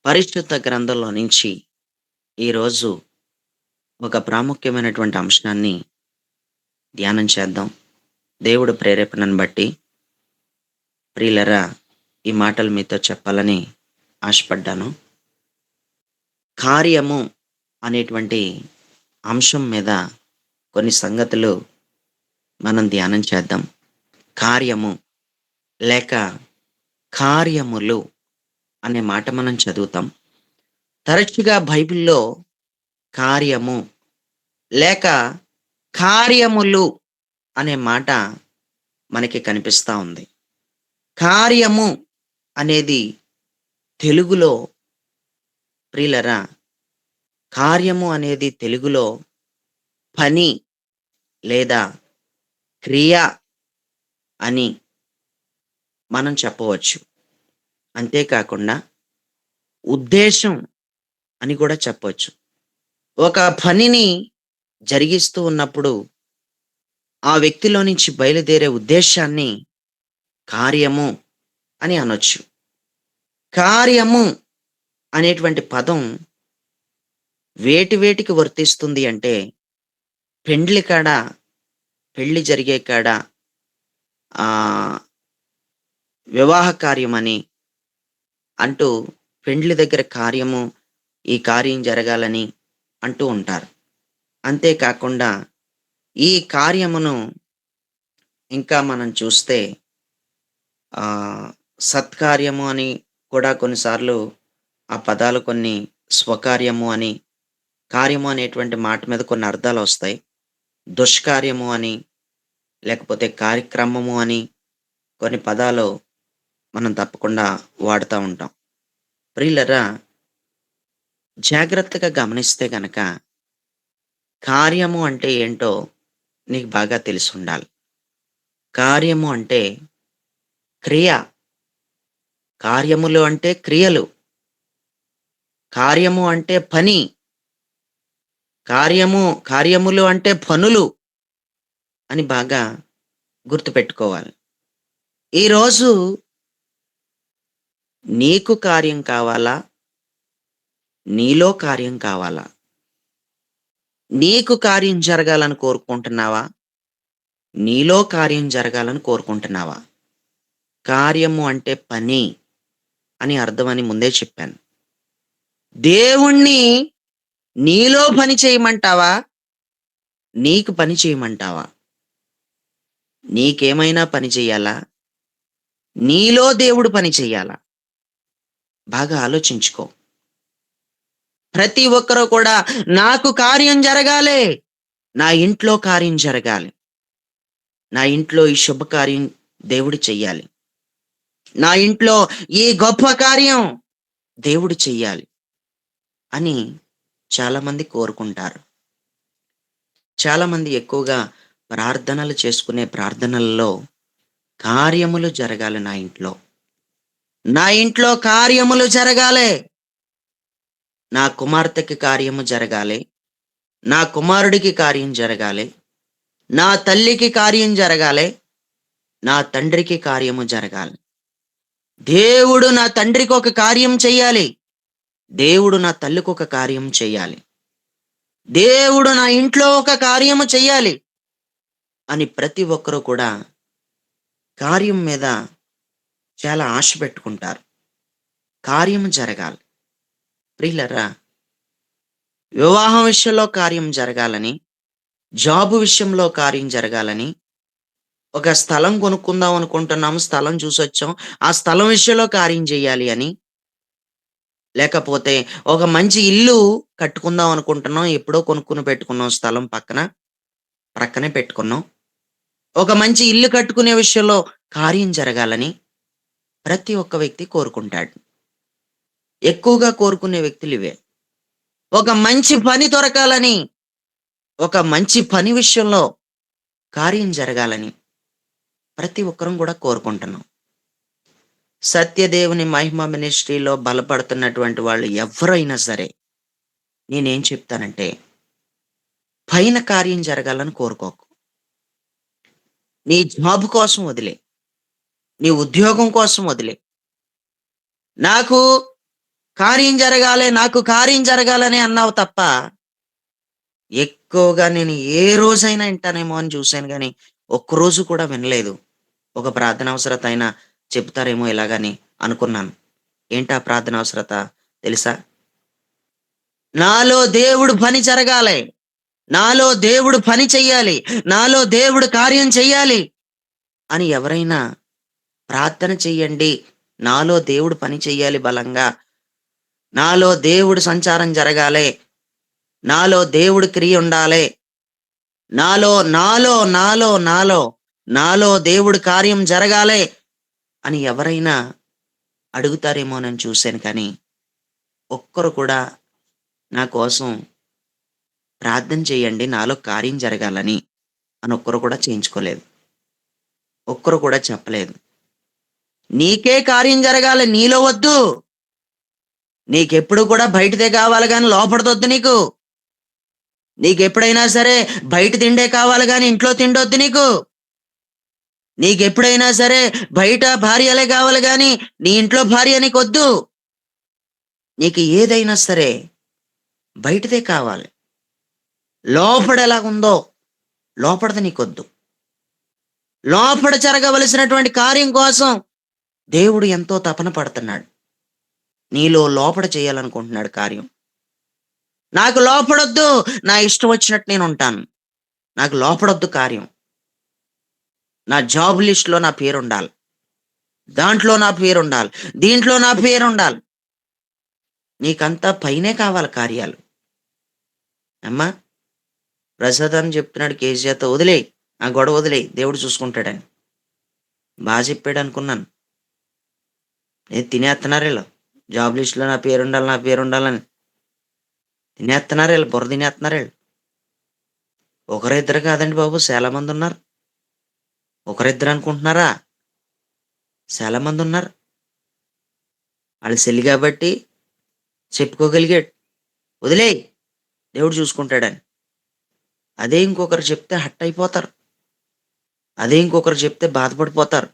పరిశుద్ధ గ్రంథంలో నుంచి ఈరోజు ఒక ప్రాముఖ్యమైనటువంటి అంశాన్ని ధ్యానం చేద్దాం. దేవుడు ప్రేరేపణను బట్టి ప్రియులరా ఈ మాటలు మీతో చెప్పాలని ఆశపడ్డాను. కార్యము అనేటువంటి అంశం మీద కొన్ని సంగతులు మనం ధ్యానం చేద్దాం. కార్యము లేక కార్యములు అనే మాట మనం చదువుతాం. తరచుగా బైబిల్‌లో కార్యము లేక కార్యములు అనే మాట మనకి కనిపిస్తా ఉంది. కార్యము అనేది తెలుగులో ప్రియులరా, కార్యము అనేది తెలుగులో పని లేదా క్రియ అని మనం చెప్పవచ్చు. అంతేకాకుండా ఉద్దేశం అని కూడా చెప్పొచ్చు. ఒక పనిని జరిగిస్తూ ఉన్నప్పుడు ఆ వ్యక్తిలో నుంచి బయలుదేరే ఉద్దేశాన్ని కార్యము అని అనొచ్చు. కార్యము అనేటువంటి పదం వేటికి వర్తిస్తుంది అంటే, పెండ్లి కాడ, పెళ్లి జరిగే కాడ ఆహ్, వివాహ కార్యమని అంటూ పెండ్లి దగ్గర కార్యము, ఈ కార్యం జరగాలని అంటూ ఉంటారు. అంతేకాకుండా ఈ కార్యమును ఇంకా మనం చూస్తే ఆహ్, సత్కార్యము అని కూడా కొన్నిసార్లు ఆ పదాలు కొన్ని స్వకార్యము అని, కార్యము అనేటువంటి మాట మీద కొన్ని అర్థాలొస్తాయి. దుష్కార్యము అని, లేకపోతే కార్యక్రమము అని కొన్ని పదాలు మనం తప్పకుండా వాడుతా ఉంటాం. ప్రియులరా, జాగ్రత్తగా గమనిస్తే గనక కార్యము అంటే ఏంటో నీకు బాగా తెలిసుండాలి. కార్యము అంటే క్రియ. కార్యములు అంటే క్రియలు. కార్యము అంటే పని. కార్యములు అంటే పనులు అని బాగా గుర్తుపెట్టుకోవాలి. ఈరోజు నీకు కార్యం కావాలా? నీలో కార్యం కావాలా? నీకు కార్యం జరగాలని కోరుకుంటున్నావా? నీలో కార్యం జరగాలని కోరుకుంటున్నావా? కార్యము అంటే పని అని అర్థమని ముందే చెప్పాను. దేవుణ్ణి నీలో పని చేయమంటావా? నీకు పని చేయమంటావా? నీకేమైనా పని చెయ్యాలా? నీలో దేవుడు పని చెయ్యాలా? బాగా ఆలోచించుకో. ప్రతి ఒక్కరు కూడా నాకు కార్యం జరగాలి. నా ఇంట్లో కార్యం జరగాలి. నా ఇంట్లో ఈ శుభకార్యం దేవుడు చెయ్యాలి. నా ఇంట్లో ఈ గొప్ప కార్యం దేవుడు చెయ్యాలి అని చాలామంది కోరుకుంటారు. చాలామంది ఎక్కువగా ప్రార్థనలు చేసుకునే ప్రార్థనలలో కార్యములు జరగాలి నా ఇంట్లో. నా ఇంట్లో కార్యములు జరగాలి. నా కుమార్తెకి కార్యము జరగాలి. నా కుమారుడికి కార్యం జరగాలి. నా తల్లికి కార్యం జరగాలి. నా తండ్రికి కార్యము జరగాలి. దేవుడు నా తండ్రికి ఒక కార్యం చెయ్యాలి. దేవుడు నా తల్లికి ఒక కార్యం చెయ్యాలి. దేవుడు నా ఇంట్లో ఒక కార్యము చెయ్యాలి అని ప్రతి ఒక్కరు కూడా కార్యం మీద చాలా ఆశ పెట్టుకుంటారు. కార్యం జరగాలి. ప్రియులరా, వివాహం విషయంలో కార్యం జరగాలని, జాబు విషయంలో కార్యం జరగాలని, ఒక స్థలం కొనుక్కుందాం అనుకుంటున్నాము, స్థలం చూసొచ్చాం, ఆ స్థలం విషయంలో కార్యం చేయాలి అని, లేకపోతే ఒక మంచి ఇల్లు కట్టుకుందాం అనుకుంటున్నాం, ఎప్పుడో కొనుక్కుని పెట్టుకున్నాం స్థలం ప్రక్కనే పెట్టుకున్నాం. ఒక మంచి ఇల్లు కట్టుకునే విషయంలో కార్యం జరగాలని ప్రతి ఒక్క వ్యక్తి కోరుకుంటాడు. ఎక్కువగా కోరుకునే వ్యక్తులివే. ఒక మంచి పని దొరకాలని, ఒక మంచి పని విషయంలో కార్యం జరగాలని ప్రతి ఒక్కరం కూడా కోరుకుంటున్నాం. సత్యదేవుని మహిమ మినిస్ట్రీలో బలపడుతున్నటువంటి వాళ్ళు ఎవ్వరైనా సరే, నేనేం చెప్తానంటే, పైన కార్యం జరగాలని కోరుకోకు. నీ జాబ్ కోసం వదిలే. నీ ఉద్యోగం కోసం వదిలే. నాకు కార్యం జరగాలి, నాకు కార్యం జరగాలని అన్నావు తప్ప, ఎక్కువగా నేను ఏ రోజైనా ఇంటానేమో అని చూసాను గానీ, ఒక్కరోజు కూడా వినలేదు. ఒక ప్రార్థన అవసరత అయినా చెప్తారేమో ఇలాగని అనుకున్నాను. ఏంటా ప్రార్థన అవసరత తెలుసా? నాలో దేవుడు పని జరగాలి. నాలో దేవుడు పని చెయ్యాలి. నాలో దేవుడు కార్యం చెయ్యాలి అని ఎవరైనా ప్రార్థన చెయ్యండి. నాలో దేవుడు పని చెయ్యాలి బలంగా. నాలో దేవుడు సంచారం జరగాలి. నాలో దేవుడి క్రియ ఉండాలి. నాలో, నాలో, నాలో, నాలో, నాలో దేవుడి కార్యం జరగాలి అని ఎవరైనా అడుగుతారేమోనని చూశాను కానీ, ఒక్కరు కూడా నా కోసం ప్రార్థన చేయండి నాలో కార్యం జరగాలని అని ఒక్కరు కూడా చేయించుకోలేదు. ఒక్కరు కూడా చెప్పలేదు. నీకే కార్యం జరగాలి నీలో వద్దు. నీకెప్పుడు కూడా బయటిదే కావాలి గాని లోపటిదొద్దు నీకు. నీకెప్పుడైనా సరే బయట తిండే కావాలి గాని ఇంట్లో తిండొద్దు నీకు. నీకెప్పుడైనా సరే బయట భార్యలే కావాలి గాని నీ ఇంట్లో భార్య నీకొద్దు. నీకు ఏదైనా సరే బయటదే కావాలి. లోపడ ఎలాగుందో లోపడది నీకొద్దు. లోపడ జరగవలసినటువంటి కార్యం కోసం దేవుడు ఎంతో తపన పడుతున్నాడు. నీలో లోపడ చేయాలనుకుంటున్నాడు కార్యం. నాకు లోపడొద్దు. నా ఇష్టం వచ్చినట్టు నేనుంటాను. నాకు లోపడొద్దు కార్యం. నా జాబ్ లిస్ట్‌లో నా పేరుండాలి. దాంట్లో నా పేరుండాలి. దీంట్లో నా పేరుండాలి. నీకంతా పైనే కావాలి కార్యాలు. అమ్మా! ప్రసాద్ అని చెప్తున్నాడు కేజీఆర్‌తో వదిలేయి. ఆ గొడవ వదిలేయి. దేవుడు చూసుకుంటాడని. చెప్పాడనుకున్నాను. తినేత్తన్నారీళ్ళు. జాబ్ లిస్ట్‌లో నా పేరుండాలి, నా పేరుండాలని. తినేత్తన్నారీళ్ళు. బుర్ర తినేత్తన్నారీళ్ళు. ఒకరిద్దరు కాదండి బాబు చాలా మందున్నారు. ఒకరిద్దరు అనుకుంటున్నారా? చాలా మందున్నారు. ఆళ్ళు సెల్లి కాబట్టి చెప్పుకోగలిగాడు. వదిలేయి దేవుడు చూసుకుంటాడని. అదే ఇంకొకరు చెప్తే హర్ట్ అయిపోతారు. అదే ఇంకొకరు చెప్తే బాధపడిపోతారు.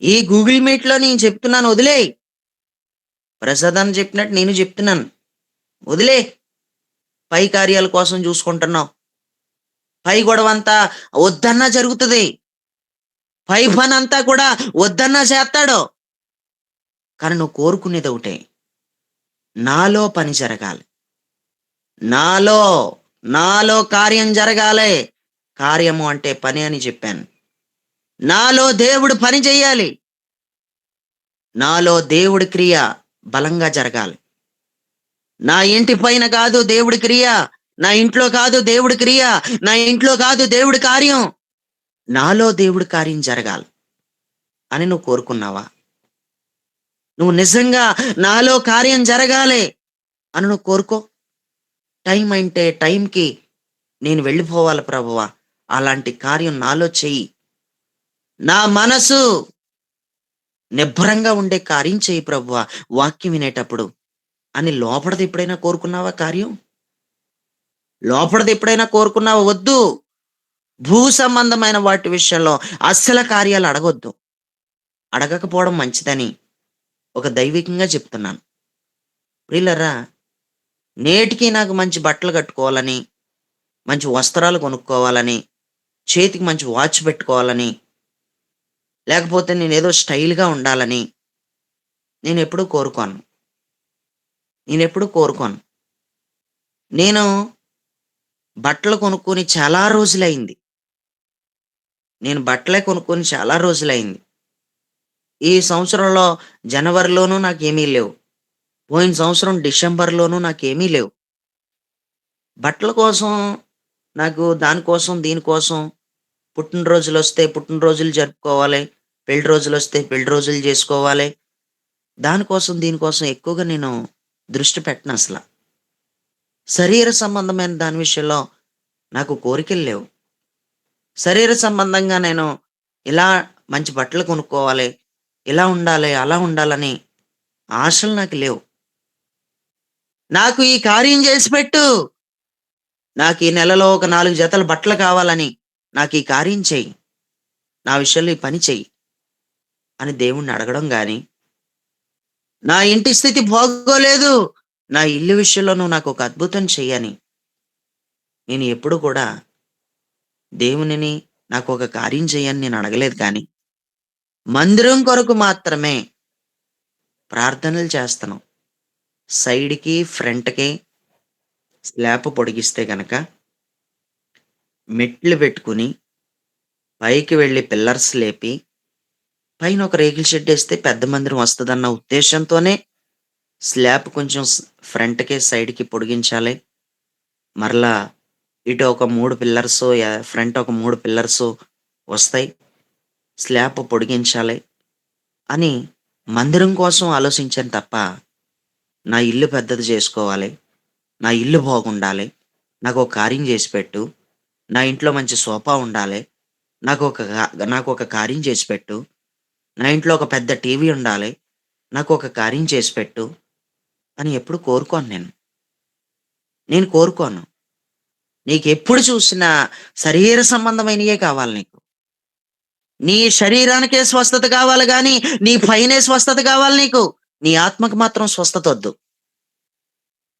ఈ గూగుల్ మీట్‌లో నేను చెప్తున్నాను వదిలేయి. ప్రసాద్ అన్న చెప్పినట్టు నేను చెప్తున్నాను. వదిలేయి. పై కార్యాల కోసం చూసుకుంటున్నావు. పై గొడవంతా వద్దన్నా జరుగుతది. పై పనంతా కూడా వద్దన్నా చేత్తాడు. కానీ నువ్వు కోరుకునేదొకటే. నాలో పని జరగాలి. నాలో, నాలో కార్యం జరగాలి. కార్యము అంటే పని అని చెప్పాను. నాలో దేవుడు పని చెయ్యాలి. నాలో దేవుడి క్రియ బలంగా జరగాలి. నా ఇంటి పైన కాదు దేవుడి క్రియ. నా ఇంట్లో కాదు దేవుడి క్రియ. నా ఇంట్లో కాదు దేవుడి కార్యం. నాలో దేవుడి కార్యం జరగాలి అని నువ్వు కోరుకున్నావా? నువ్వు నిజంగా నాలో కార్యం జరగాలి అని నువ్వు కోరుకో. టైం అంటే టైంకి నేను వెళ్ళిపోవాలి ప్రభువా! అలాంటి కార్యం నాలో చెయ్యి. నా మనసు నిబ్బరంగా ఉండే కార్యం చెయ్యి ప్రభువా! వాక్యం వినేటప్పుడు అని లోపడిది ఎప్పుడైనా కోరుకున్నావా కార్యం? లోపడిది ఎప్పుడైనా కోరుకున్నావా? వద్దు. భూ సంబంధమైన వాటి విషయంలో అస్సల కార్యాలు అడగొద్దు. అడగకపోవడం మంచిదని ఒక దైవికంగా చెప్తున్నాను. ప్రియులారా, నేటికి నాకు మంచి బట్టలు కట్టుకోవాలని, మంచి వస్త్రాలు కొనుక్కోవాలని, చేతికి మంచి వాచ్ పెట్టుకోవాలని, లేకపోతే నేనేదో స్టైల్‌గా ఉండాలని నేనెప్పుడూ కోరుకోను. నేనెప్పుడూ కోరుకోను. నేను బట్టలు కొనుక్కొని చాలా రోజులయింది. నేను బట్టలే కొనుక్కొని చాలా రోజులయింది. ఈ సంవత్సరంలో జనవరిలోనూ నాకేమీ లేవు. పోయిన సంవత్సరం డిసెంబర్‌లోనూ నాకేమీ లేవు. బట్టల కోసం నాకు దానికోసం, దీనికోసం పుట్టినరోజులొస్తే పుట్టినరోజులు జరుపుకోవాలి. పెళ్లి రోజులొస్తే పెళ్లి రోజులు జేసుకోవాలి. దానికోసం, దీనికోసం ఎక్కువగా నేను దృష్టి పెట్టనసల. శరీర సంబంధమైన దాని విషయంలో నాకు కోరికలు లేవు. శరీర సంబంధంగా నేను ఇలా మంచి బట్టలు కొనుక్కోవాలి, ఇలా ఉండాలి, అలా ఉండాలని ఆశలు నాకు లేవు. నాకు ఈ కార్యం జేసి పెట్టు. నాకు ఈ నెలలో ఒక 4 జతల బట్టలు కావాలని, నాకు ఈ కార్యం చెయ్యి. నా విషయంలో ఈ పని చెయ్యి అని దేవుణ్ణి అడగడం గాని, నా ఇంటి స్థితి బాగోలేదు. నా ఇల్లు విషయంలో నువ్వు నాకొక అద్భుతం చెయ్యని నేను ఎప్పుడు కూడా దేవునిని నాకొక కార్యం చెయ్యని నేను అడగలేదు కానీ, మందిరం కొరకు మాత్రమే ప్రార్థనలు చేస్తున్నాం. సైడ్‌కి, ఫ్రంట్‌కి స్లాబ్ పొడిగిస్తే గనక మెట్లు పెట్టుకొని, పైకి వెళ్లి పిల్లర్స్ లేపి, పైన ఒక రేకుల షెడ్డేస్తే పెద్ద మందిరం వస్తదన్న ఉద్దేశ్యంతోనే స్లాబ్ కొంచెం ఫ్రంట్‌కి, సైడ్‌కి పొడిగించాలి. మరలా ఇటు ఒక 3 పిల్లర్సు ఫ్రంట్ ఒక 3 పిల్లర్సు వస్తాయి. స్లాబ్ పొడిగించాలి అని మందిరం కోసం ఆలోచించాను తప్ప, నా ఇల్లు పెద్దది చేసుకోవాలి. నా ఇల్లు బాగుండాలి. నాకొక కార్యం జేసి పెట్టు. నా ఇంట్లో మంచి సోఫా ఉండాలి. నాకొక కార్యం చేసి పెట్టు. నా ఇంట్లో ఒక పెద్ద టీవీ ఉండాలి. నాకొక కార్యం చేసి పెట్టు అని ఎప్పుడు కోరుకోను నేను. నేను కోరుకోను. నీకెప్పుడు చూసినా శరీర సంబంధమైనయే కావాలి నీకు. నీ శరీరానికే స్వస్థత కావాలి గానీ, నీ పైనే స్వస్థత కావాలి నీకు. నీ ఆత్మకు మాత్రం స్వస్థతొద్దు.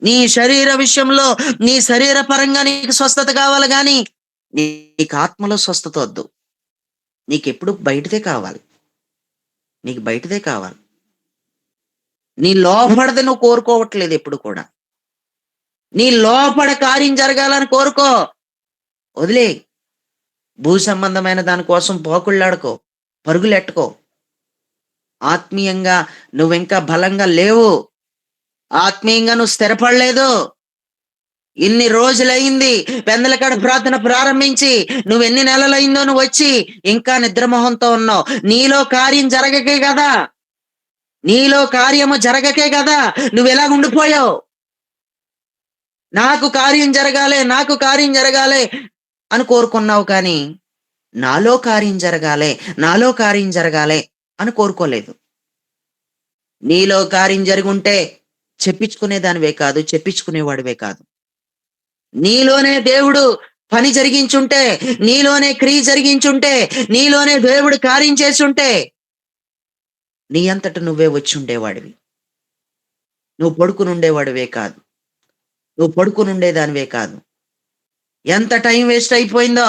నీ శరీర విషయంలో, నీ శరీర పరంగా నీకు స్వస్థత కావాలి గానీ, నీకు ఆత్మలో స్వస్థతొద్దు. నీకెప్పుడు బయటిదే కావాలి. నీకు బయటిదే కావాలి. నీ లోపడది నువ్వు కోరుకోవట్లేదు ఎప్పుడు కూడా. నీ లోపడ కార్యం జరగాలని కోరుకో. వదిలేయి. భూ సంబంధమైన దాని కోసం పాకుళ్ళాడుకో. పరుగులెట్టుకో. ఆత్మీయంగా నువ్వింకా బలంగా లేవు. ఆత్మీయంగా నువ్వు స్థిరపడలేదు. ఇన్ని రోజులయింది పెందలకాడ ప్రార్థన ప్రారంభించి. నువ్వెన్ని నెలలయిందో నువ్వొచ్చి, ఇంకా నిద్రమోహంతో ఉన్నావు. నీలో కార్యం జరగకే గదా! నీలో కార్యము జరగకే గదా! నువ్విలాగ ఉండిపోయావు. నాకు కార్యం జరగాలే, నాకు కార్యం జరగాలే అని కోరుకున్నావు కానీ, నాలో కార్యం జరగాలే, నాలో కార్యం జరగాలే అని కోరుకోలేదు. నీలో కార్యం జరిగుంటే చెప్పించుకునేదానివే కాదు, చెప్పించుకునేవాడివే కాదు. నీలోనే దేవుడు పని జరిగించుంటే, నీలోనే క్రియ జరిగించుంటే, నీలోనే దేవుడు కార్యం చేసుంటే, నీ అంతట నువ్వే వచ్చుండేవాడివి. నువ్వు పడుకునుండేవాడివే కాదు. నువ్వు పడుకునుండేదానివే కాదు. ఎంత టైం వేస్ట్ అయిపోయిందో.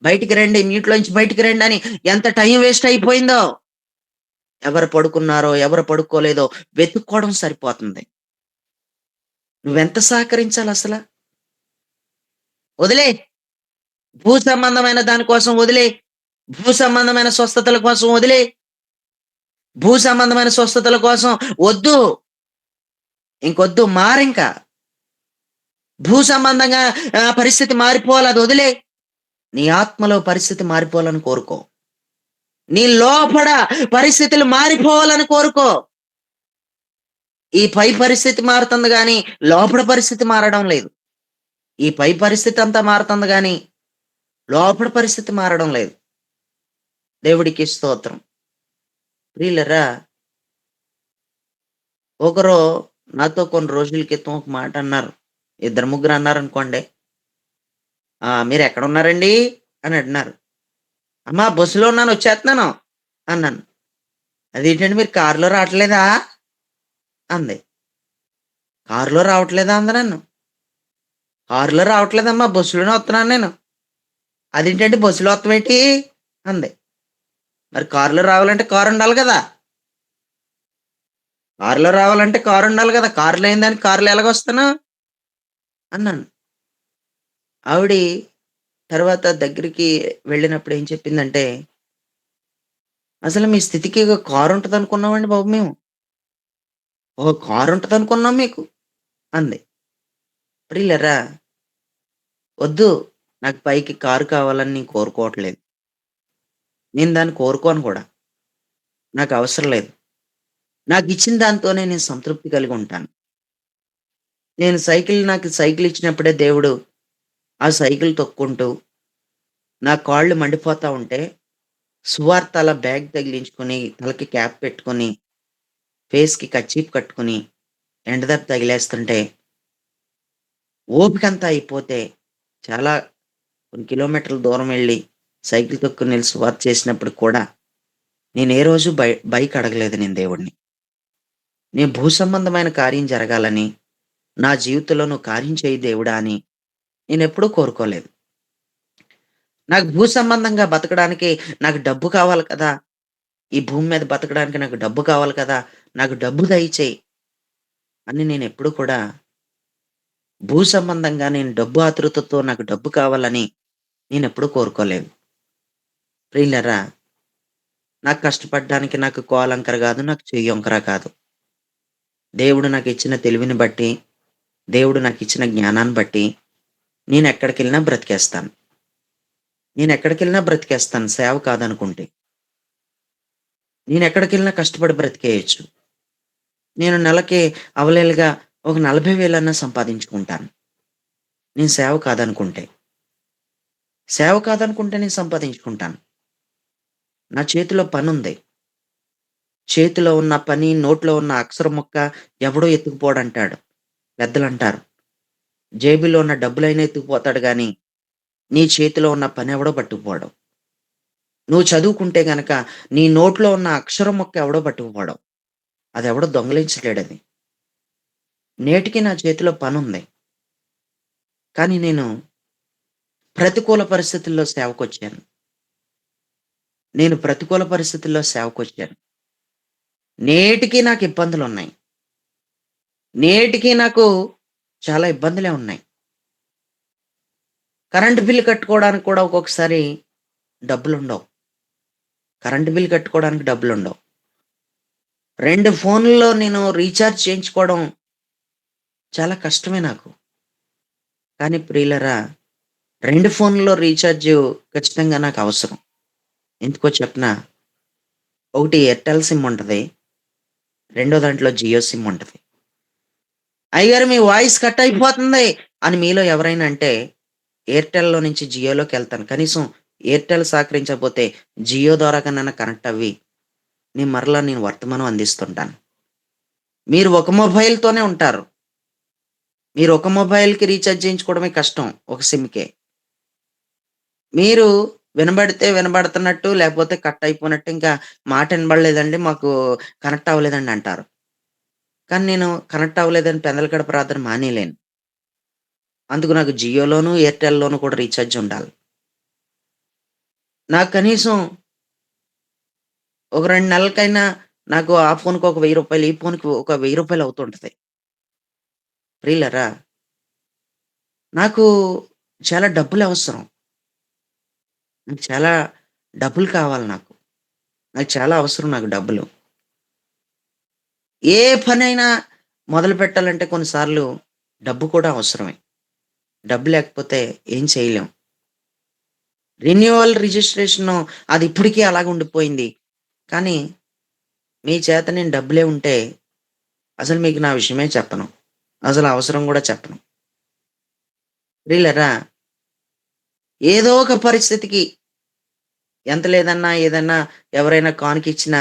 బయటికి రండి. మీ ఇంట్లోంచి బయటికి రండని ఎంత టైం వేస్ట్ అయిపోయిందో. ఎవరు పడుకున్నారో, ఎవరు పడుకోలేదో వెతుక్కోవడం సరిపోతుంది. నువ్వెంత సహకరించాలసల? వదిలేయ్. భూ సంబంధమైన దాని కోసం వదిలేయ్. భూ సంబంధమైన స్వస్థతల కోసం వదిలేయ్. భూ సంబంధమైన స్వస్థతల కోసం వద్దు. ఇంకొద్దు మారింక. భూ సంబంధంగా పరిస్థితి మారిపోవాలి అది వదిలేయ్. నీ ఆత్మలో పరిస్థితి మారిపోవాలని కోరుకో. నీ లోపడ పరిస్థితులు మారిపోవాలని కోరుకో. ఈ పై పరిస్థితి మారుతుంది గానీ, లోపల పరిస్థితి మారడం లేదు. ఈ పై పరిస్థితి అంతా మారుతుంది గానీ, లోపల పరిస్థితి మారడం లేదు. దేవుడికి స్తోత్రం. ప్రియులరా, ఒకరు నాతో కొన్ని రోజుల క్రితం ఒక మాట అన్నారు. ఇద్దరు ముగ్గురు అన్నారనుకోండి. "మీరెక్కడున్నారండి?" అని అడినారు. "అమ్మా బస్సులో ఉన్నాను వచ్చేత్తన్నాను" అన్నాను. "అదేంటండి మీరు కారులో రావట్లేదా?" అంది. "కారులో రావట్లేదా?" అంది నన్ను. "కారులో రావట్లేదమ్మా బస్సులోనే వత్తన్నాను నేను." "అదేంటండి బస్సులో వత్తమేటి?" అంది. "మరి కారులో రావాలంటే కారుండాలి గదా! కారులో రావాలంటే కారుండాలి గదా! కారు లేని దానికి కారులో ఎలాగొస్తాను?" అన్నాను. ఆవిడి తర్వాత దగ్గరికి వెళ్ళినప్పుడు ఏం చెప్పిందంటే, "అసలు మీ స్థితికి కారుంటదనుకున్నామండి బాబు మేము. ఓహ్! కారుంటదనుకున్నాం మీకు" అంది. ప్రియులారా, వద్దు. నాకు పైకి కారు కావాలని నేను కోరుకోవట్లేదు. నేను దాన్ని కోరుకోను కూడా. నాకవసరం లేదు. నాకిచ్చిన దాంతోనే నేను సంతృప్తి కలిగుంటాను. నాకు సైకిల్ ఇచ్చినప్పుడే దేవుడు, ఆ సైకిల్ తొక్కుంటూ నా కాళ్ళు మండిపోతా ఉంటే, సువార్త అలా బ్యాగ్ తగిలించుకొని, తలకి క్యాప్ పెట్టుకొని, ఫేస్‌కి కర్చీఫ్ కట్టుకొని, ఎండదెబ్బ తగిలేస్తుంటే, ఓపికంతా అయిపోతే, చాలా కొన్ని కిలోమీటర్ల దూరం వెళ్లి, సైకిల్ తొక్కుకొనెళ్లి సువార్త చేసినప్పుడు కూడా, నేనే రోజు బైక్ అడగలేదు నేను దేవుడిని. నీ భూ సంబంధమైన కార్యం జరగాలని, నా జీవితంలో నువ్వు కార్యం చేయి దేవుడా అని నేనెప్పుడూ కోరుకోలేదు. నాకు భూ సంబంధంగా బతకడానికి నాకు డబ్బు కావాలి కదా! ఈ భూమి మీద బతకడానికి నాకు డబ్బు కావాలి కదా! నాకు డబ్బు దయచేయి అని నేనెప్పుడు కూడా భూ సంబంధంగా నేను డబ్బు ఆతృతతో నాకు డబ్బు కావాలని నేనెప్పుడూ కోరుకోలేదు. ప్రియులారా, నాకు కష్టపడడానికి నాకు కోలంకర గాదు. నాకు చెయ్యొంకర కాదు. దేవుడు నాకిచ్చిన తెలివిని బట్టి, దేవుడు నాకిచ్చిన జ్ఞానాన్ని బట్టి నేనెక్కడికెళ్ళినా బ్రతికేస్తాను. నేనెక్కడికెళ్ళినా బ్రతికేస్తాను సేవ కాదనుకుంటే. నేనెక్కడికెళ్ళినా కష్టపడి బ్రతికేయొచ్చు. నేను నెలకి అవలీలగా ఒక 40,000 సంపాదించుకుంటాను. నేను సేవ కాదనుకుంటే. సేవ కాదనుకుంటే నేను సంపాదించుకుంటాను. నా చేతిలో పనుంది. చేతిలో ఉన్న పని, నోట్లో ఉన్న అక్షరం ముక్క ఎవడో ఎత్తుకుపోడంటాడు. పెద్దలంటారు. జేబులో ఉన్న డబ్బులైనా ఎత్తుకుపోతాడు గానీ, నీ చేతిలో ఉన్న పనెవడో పట్టుకుపోడు. నువ్వు చదువుకుంటే గనక, నీ నోట్లో ఉన్న అక్షరం ముక్క ఎవడో పట్టుకుపోడు. అదెవడో దొంగిలించలేడది. నేటికి నా చేతిలో పనుంది. కానీ నేను ప్రతికూల పరిస్థితుల్లో సేవకొచ్చాను. నేను ప్రతికూల పరిస్థితుల్లో సేవకొచ్చాను. నేటికి నాకు ఇబ్బందులున్నాయి. నేటికి నాకు చాలా ఇబ్బందులే ఉన్నాయి. కరెంట్ బిల్ కట్టుకోవడానికి కూడా ఒక్కొక్కసారి డబ్బులుండవు. కరెంట్ బిల్ కట్టుకోవడానికి డబ్బులుండవు. 2 ఫోన్‌ల్లో నేను రీచార్జ్ చేయించుకోవడం చాలా కష్టమే నాకు. కానీ ప్రియులారా, 2 ఫోన్‌లో రీచార్జు ఖచ్చితంగా నాకవసరం. ఎందుకో చెప్పనా? ఒకటి ఎయిర్‌టెల్ సిమ్ ఉంటది. రెండో దాంట్లో జియో సిమ్ ఉంటది. అయ్యగారు మీ వాయిస్ కట్ అయిపోతుంది అని మీలో ఎవరైనా అంటే, ఎయిర్‌టెల్‌లో నుంచి జియోలోకెళ్తాను. కనీసం ఎయిర్‌టెల్ సహకరించకపోతే జియో ద్వారా కన్నా కనెక్ట్ అవ్వి, నేను వర్తమానం అందిస్తుంటాను. మీరు ఒక మొబైల్‌తోనే ఉంటారు. మీరు ఒక మొబైల్‌కి రీచార్జ్ చేయించుకోవడమే కష్టం ఒక సిమ్‌కే. మీరు వినబడితే వినబడుతున్నట్టు లేకపోతే కట్ అయిపోయినట్టు ఇంకా మాట ఇనబడలేదండి మాకు కనెక్ట్ అవ్వలేదండి అంటారు. కానీ నేను కనెక్ట్ అవ్వలేదని పెందలకడ ప్రార్థన మానేయలేను. అందుకు నాకు జియోలోను, ఎయిర్‌టెల్‌లోను కూడా రీచార్జ్ ఉండాలి. నాకు కనీసం ఒక 2 నెలలకైనా నాకు ఆ ఫోన్‌కి ఒక రూ. 1000 ఈ ఫోన్‌కి ఒక రూ. 1000 అవుతుంటది. ప్రియులారా, నాకు చాలా డబ్బులవసరం. నాకు చాలా డబ్బులు కావాలి నాకు. నాకు చాలా అవసరం నాకు డబ్బులు. ఏ పనైనా మొదలుపెట్టాలంటే కొన్నిసార్లు డబ్బు కూడా అవసరమే. డబ్బు లేకపోతే ఏం చేయలేం. రెన్యువల్ రిజిస్ట్రేషను అది ఇప్పటికి అలాగే ఉండిపోయింది. కానీ మీ చేత నేను డబ్బులే ఉంటే అసలు మీకు నా విషయమే చెప్పను. అసలు అవసరం గూడా చెప్పను. ప్రియులారా, ఏదో ఒక పరిస్థితికి ఎంత లేదన్నా ఏదన్నా ఎవరైనా కానుకిచ్చినా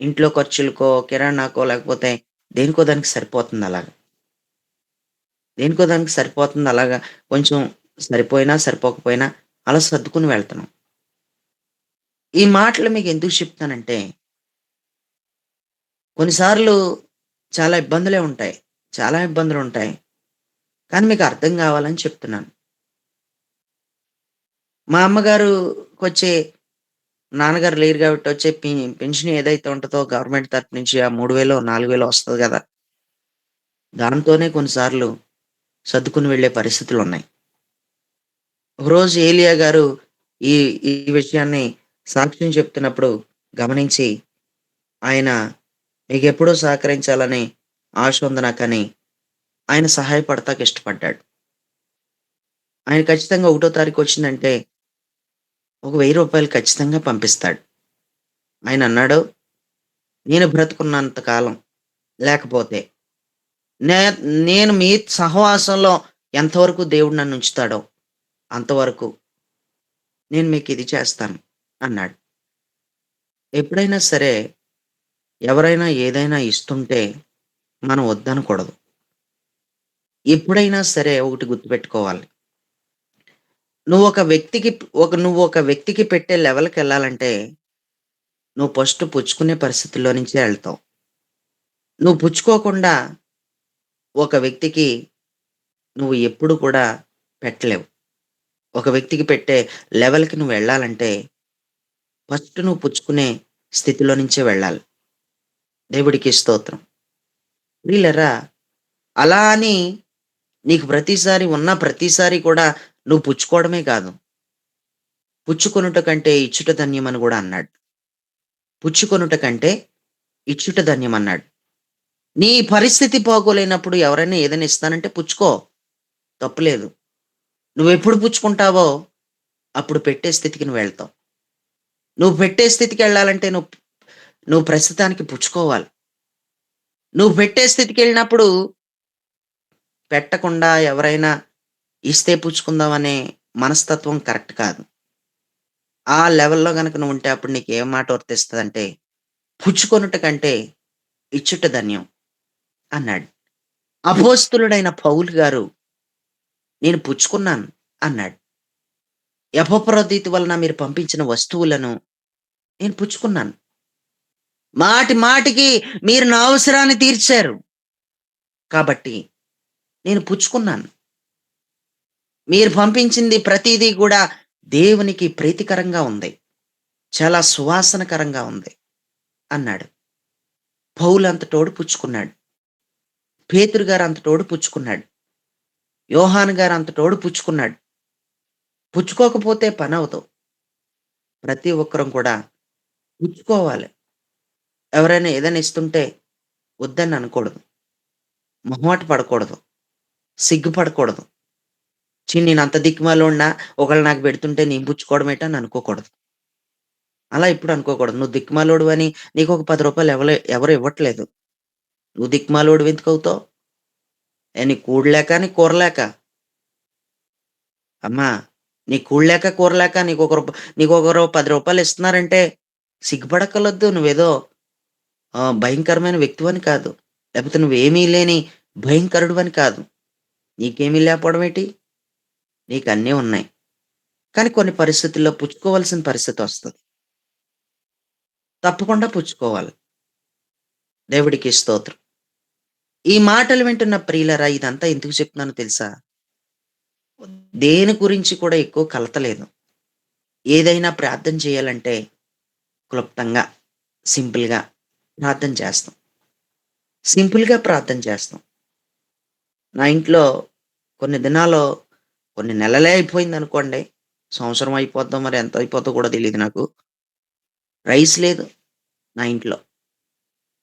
ఇంట్లో ఖర్చులకో, కిరాణాకో లేకపోతే దేనికో దానికి సరిపోతుంది అలాగా. దేనికో దానికి సరిపోతుంది అలాగా కొంచెం సరిపోయినా, సరిపోకపోయినా అలా సర్దుకొని వెళ్తున్నాం. ఈ మాటలు మీకెందుకు చెప్తానంటే, కొన్నిసార్లు చాలా ఇబ్బందులే ఉంటాయి. చాలా ఇబ్బందులుంటాయి. కానీ మీకు అర్థం గావాలని చెప్తున్నాను. మా అమ్మగారుకొచ్చే నాన్నగారు లేరు గాబట్టి వచ్చే పెన్షన్ ఏదైతే ఉంటదో గవర్నమెంట్ తరపు నుంచి ఆ 3000 4000 వస్తది గదా! దాంతోనే కొన్నిసార్లు సర్దుకొని వెళ్ళే పరిస్థితులున్నాయి. ఒకరోజు ఏలియా గారు ఈ ఈ విషయాన్ని సాక్ష్యం చెప్తున్నప్పుడు గమనించి ఆయన మీకెప్పుడూ సహకరించాలని ఆశ ఉంది నాకని ఆయన సహాయపడతాకి ఇష్టపడ్డాడు. ఆయన ఖచ్చితంగా ఒకటో తారీఖు వచ్చిందంటే ఒక రూ. 1000 ఖచ్చితంగా పంపిస్తాడు. ఆయనన్నాడు, "నేను బ్రతికున్నంత కాలం లేకపోతే నే నేను మీ సహవాసంలో ఎంతవరకు దేవుడు నన్నుంచుతాడో అంతవరకు నేను మీకిది చేస్తాను" అన్నాడు. ఎప్పుడైనా సరే ఎవరైనా ఏదైనా ఇస్తుంటే మనం వద్దనకూడదు. ఎప్పుడైనా సరే ఒకటి గుర్తుపెట్టుకోవాలి. నువ్వు ఒక వ్యక్తికి పెట్టే లెవెల్‌కెళ్ళాలంటే నువ్వు ఫస్ట్ పుచ్చుకునే పరిస్థితుల్లో నుంచే ఎళ్తావు. నువ్వు పుచ్చుకోకుండా ఒక వ్యక్తికి నువ్వు ఎప్పుడు కూడా పెట్టలేవు. ఒక వ్యక్తికి పెట్టే లెవెల్‌కి నువ్వు వెళ్ళాలంటే ఫస్ట్ నువ్వు పుచ్చుకునే స్థితిలో నుంచే వెళ్ళాలి. దేవుడికి స్తోత్రం. ప్రియులారా, అలా అని నీకు ప్రతిసారి ఉన్న ప్రతిసారి కూడా నువ్వు పుచ్చుకోవడమే కాదు. పుచ్చుకొనుట కంటే ఇచ్చుట ధన్యమని గూడా అన్నాడు. పుచ్చుకొనుట కంటే ఇచ్చుట ధన్యమన్నాడు. నీ పరిస్థితి బాగోలేనప్పుడు ఎవరైనా ఏదైనా ఇస్తానంటే పుచ్చుకో. తప్పులేదు. నువ్వెప్పుడు పుచ్చుకుంటావో అప్పుడు పెట్టే స్థితికి నువ్వెళ్తావు. నువ్వు పెట్టే స్థితికెళ్ళాలంటే నువ్వు ప్రస్తుతానికి పుచ్చుకోవాలి. నువ్వు పెట్టే స్థితికెళ్ళినప్పుడు పెట్టకుండా ఎవరైనా ఇస్తే పుచ్చుకుందామనే మనస్తత్వం కరెక్ట్ కాదు. ఆ లెవెల్‌లో గనక నువ్వుంటే అప్పుడు నీకేం మాట వర్తిస్తదంటే, పుచ్చుకొనుట కంటే ఇచ్చుట ధన్యం అన్నాడు. అపోస్తలుడైన పౌలు గారు నేను పుచ్చుకున్నాను అన్నాడు. ఎపఫ్రోదితు వలన మీరు పంపించిన వస్తువులను నేను పుచ్చుకున్నాను. మాటి మాటికి మీరు నా అవసరాన్ని తీర్చారు. కాబట్టి నేను పుచ్చుకున్నాను. మీరు పంపించింది ప్రతీదీ గూడా దేవునికి ప్రీతికరంగా ఉంది. చాలా సువాసనకరంగా ఉంది అన్నాడు. పౌలు అంతటోడు పుచ్చుకున్నాడు. పేతురు గారు అంతటోడు పుచ్చుకున్నాడు. యోహాను గారు అంతటోడు పుచ్చుకున్నాడు. పుచ్చుకోకపోతే పనవ్వదు. ప్రతి ఒక్కరం కూడా పుచ్చుకోవాలి. ఎవరైనా ఏదైనా ఇస్తుంటే వద్దని అనకూడదు. మొహమాట పడకూడదు. సిగ్గుపడకూడదు. నేనంత దిక్కుమాలోడినా ఒకళ్ళు నాకు పెడుతుంటే నేను పుచ్చుకోవడం ఏటని అనుకోకూడదు. అలా ఎప్పుడు అనుకోకూడదు. నువ్వు దిక్కుమాలోడివని నీకొక రూ. 10 ఎవరు ఇవ్వట్లేదు. నువ్వు దిక్కుమాలోడివి ఎందుకవుతావు? నీకు కూడు లేక, నీకు కూర లేక? అమ్మా! నీకు కూడు లేక, కూర లేక నీకొకరు రూ. 10 ఇస్తున్నారంటే సిగ్గుపడక్కర్లొద్దు. నువ్వేదో భయంకరమైన వ్యక్తివని కాదు. లేకపోతే నువ్వేమీ లేని భయంకరుడివని కాదు. నీకేమీ లేకపోవడమేటి? నీకన్నీ ఉన్నాయి. కానీ కొన్ని పరిస్థితుల్లో పుచ్చుకోవాల్సిన పరిస్థితొస్తది. తప్పకుండా పుచ్చుకోవాలి. దేవుడికి స్తోత్రం. ఈ మాటలు వింటున్న ప్రియులారా ఇదంతా ఎందుకు చెప్తున్నానో తెలుసా? దేని గురించి కూడా ఎక్కువ కలత లేదు. ఏదైనా ప్రార్థన చేయాలంటే క్లుప్తంగా, సింపుల్‌గా ప్రార్థన చేస్తాం. సింపుల్‌గా ప్రార్థన చేస్తాం. నా ఇంట్లో కొన్ని దినాల్లో కొన్ని నెలలే అయిపోయిందనుకోండి. సంవత్సరం అయిపోద్దో మరి ఎంత అయిపోద్దో కూడా తెలీదు నాకు. రైస్ లేదు నా ఇంట్లో.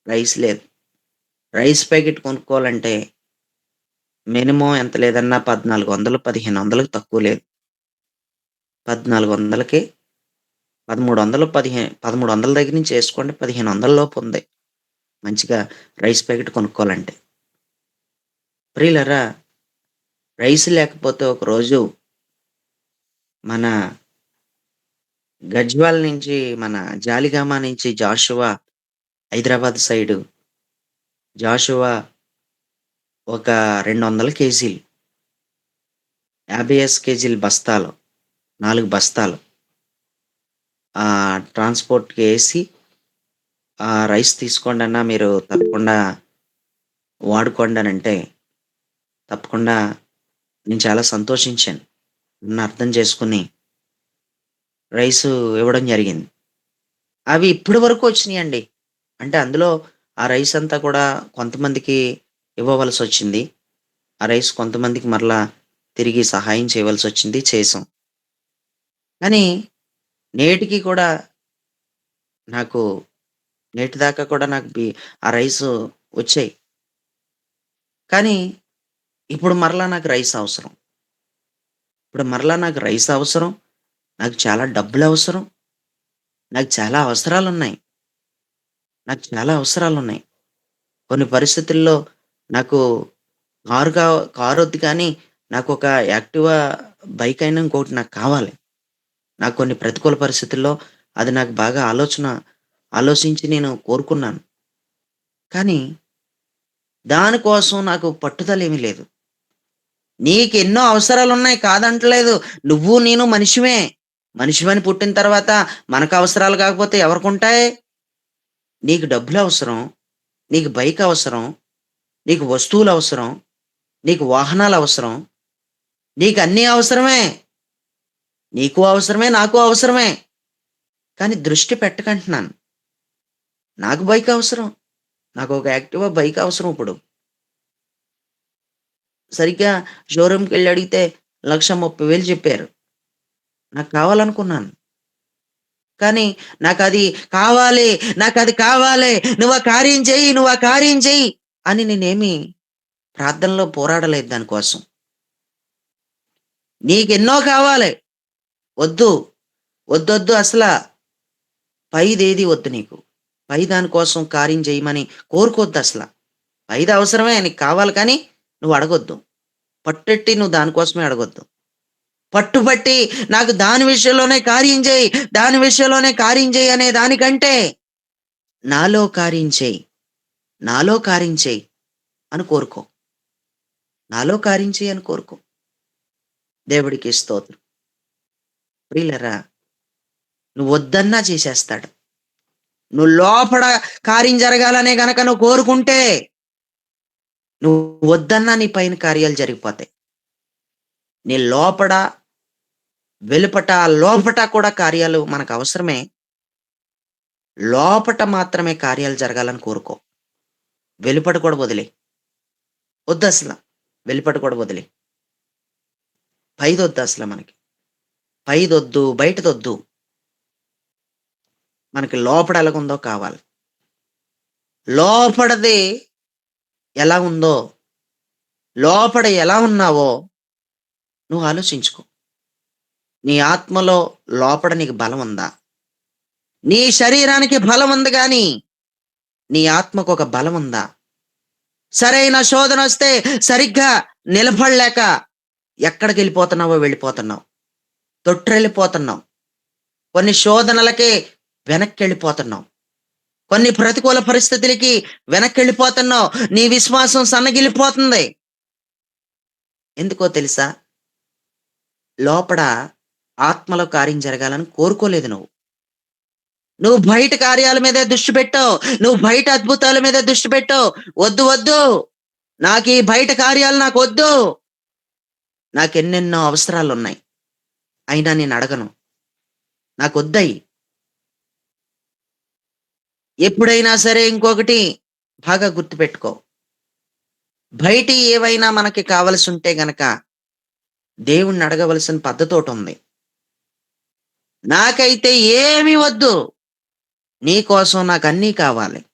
రైస్ లేదు. రైస్ ప్యాకెట్ కొనుక్కోవాలంటే మినిమమ్ ఎంత లేదన్నా 1400, 1500కి తక్కువ లేదు. 1400కి 1300, 1300 దగ్గర నుంచి ఏసుకోండి 1500 లోపు ఉంది. మంచిగా రైస్ ప్యాకెట్ కొనుక్కోవాలంటే. ప్రియులారా, రైస్ లేకపోతే ఒకరోజు మన గజ్వాల్ నుంచి, మన జాలిగామ నుంచి హైదరాబాద్ సైడు జాషువా ఒక 200 కేజీలు, 50 కేజీల బస్తాలు, 4 బస్తాలు ట్రాన్స్‌పోర్ట్‌కి ఏసి రైస్ తీసుకోండన్నా మీరు తప్పకుండా వాడుకోండనంటే, తప్పకుండా నేను చాలా సంతోషించాను. నన్ను అర్థం చేసుకొని రైసు ఇవ్వడం జరిగింది. అవి ఇప్పటి వరకు వచ్చినియండి. అంటే అందులో ఆ రైస్ అంతా కూడా కొంతమందికి ఇవ్వవలసొచ్చింది. ఆ రైస్ కొంతమందికి మరలా తిరిగి సహాయం చేయవలసొచ్చింది. చేశాం. కానీ నేటికి కూడా నాకు నేటిదాకా కూడా నాకు ఆ రైసు వచ్చాయి. కానీ ఇప్పుడు మరలా నాకు రైస్ అవసరం. ఇప్పుడు మరలా నాకు రైస్ అవసరం. నాకు చాలా డబ్బులవసరం. నాకు చాలా అవసరాలున్నాయి. నాకు చాలా అవసరాలున్నాయి. కొన్ని పరిస్థితుల్లో నాకు కారు కారొద్దు కానీ నాకొక యాక్టివా బైక్ అయినా ఇంకోటి నాకు కావాలి. నాకు కొన్ని ప్రతికూల పరిస్థితుల్లో అది నాకు బాగా ఆలోచించి నేను కోరుకున్నాను. కానీ దానికోసం నాకు పట్టుదలేమీ లేదు. నీకెన్నో అవసరాలున్నాయి కాదంటలేదు. నువ్వు నేను మనిషిమే. మనిషివని పుట్టిన తర్వాత మనకు అవసరాలు కాకపోతే ఎవరికుంటాయి? నీకు డబ్బులవసరం. నీకు బైక్ అవసరం, నీకు వస్తువులు అవసరం, నీకు వాహనాలు అవసరం, నీకు అన్నీ అవసరమే. నీకు అవసరమే, నాకు అవసరమే. కానీ దృష్టి పెట్టకంటున్నాను. నాకు బైక్ అవసరం. నాకు ఒక యాక్టివా బైక్ అవసరం ఇప్పుడు. సరిగ్గా షోరూమ్‌కెళ్ళి అడిగితే 1,30,000 చెప్పారు. నాకు కావాలనుకున్నాను. కానీ నాకది కావాలి, నాకది కావాలి, నువ్వు ఆ కార్యం చెయ్యి, నువ్వు ఆ కార్యం చెయ్యి అని నేనేమి ప్రార్థనలో పోరాడలేదు దాని కోసం. నీకెన్నో కావాలి. వద్దు. వద్దొద్దు అసల. పైదేది వద్దు నీకు. పై దాని కోసం కార్యం చేయమని కోరుకోవద్దసల. పైది అవసరమే నీకు కావాలి కానీ నువ్వు అడగొద్దు. పట్టెట్టి నువ్వు దాని కోసమే అడగొద్దు. పట్టుబట్టి నాకు దాని విషయంలోనే కార్యం చేయి, దాని విషయంలోనే కార్యం చేయి అనే దానికంటే నాలో కార్యం చేయి, నాలో కార్యం చేయి అని కోరుకో. నాలో కార్యం చెయ్యి అని కోరుకో. దేవుడికి స్తోత్రం. ప్రియులారా, నువ్వు వద్దన్నా చేసేస్తాడు. నువ్వు లోపల కార్యం జరగాలనే గనక నువ్వు కోరుకుంటే, నువ్వు వద్దన్నా నీ పైన కార్యాలు జరిగిపోతాయి. నీ లోపట, వెలుపట, లోపట కూడా కార్యాలు మనకు అవసరమే. లోపట మాత్రమే కార్యాలు జరగాలని కోరుకో. వెలుపట కూడా వదిలేయి. వద్దసల. వెలుపట కూడా వదిలేయి. పైదొద్దసల మనకి. పైదొద్దు, బయటదొద్దు. మనకి లోపట ఎలాగుందో కావాలి. లోపడది ఎలా ఉందో, లోపడ ఎలా ఉన్నావో నువ్వు ఆలోచించుకో. నీ ఆత్మలో లోపడ నీకు బలం ఉందా? నీ శరీరానికి బలం ఉంది గాని, నీ ఆత్మకు ఒక బలం ఉందా? సరైన శోధనొస్తే సరిగ్గా నిలబడలేక ఎక్కడికెళ్ళిపోతున్నావో వెళ్ళిపోతున్నావు. తొట్రెళ్ళిపోతున్నావు. కొన్ని శోధనలకే వెనక్కెళ్ళిపోతున్నావు. కొన్ని ప్రతికూల పరిస్థితులకి వెనక్కెళ్ళిపోతున్నావు. నీ విశ్వాసం సన్నగిల్లిపోతుంది. ఎందుకో తెలుసా? లోపడ ఆత్మలో కార్యం జరగాలని కోరుకోలేదు నువ్వు. నువ్వు బయట కార్యాల మీదే దృష్టి పెట్టావు. నువ్వు బయట అద్భుతాల మీదే దృష్టి పెట్టావు. వద్దు వద్దు. నాకీ బయట కార్యాలు నాకొద్దు. నాకెన్నెన్నో అవసరాలున్నాయి. అయినా నేనడగను. నాకొద్దయి. ఎప్పుడైనా సరే ఇంకొకటి బాగా గుర్తుపెట్టుకో. బయటియి ఏవైనా మనకి కావలసుంటే గనక దేవుణ్ణి అడగవలసిన పద్ధతోటుంది. నాకైతే ఏమి వద్దు. నీ కోసం నాకన్నీ కావాలి.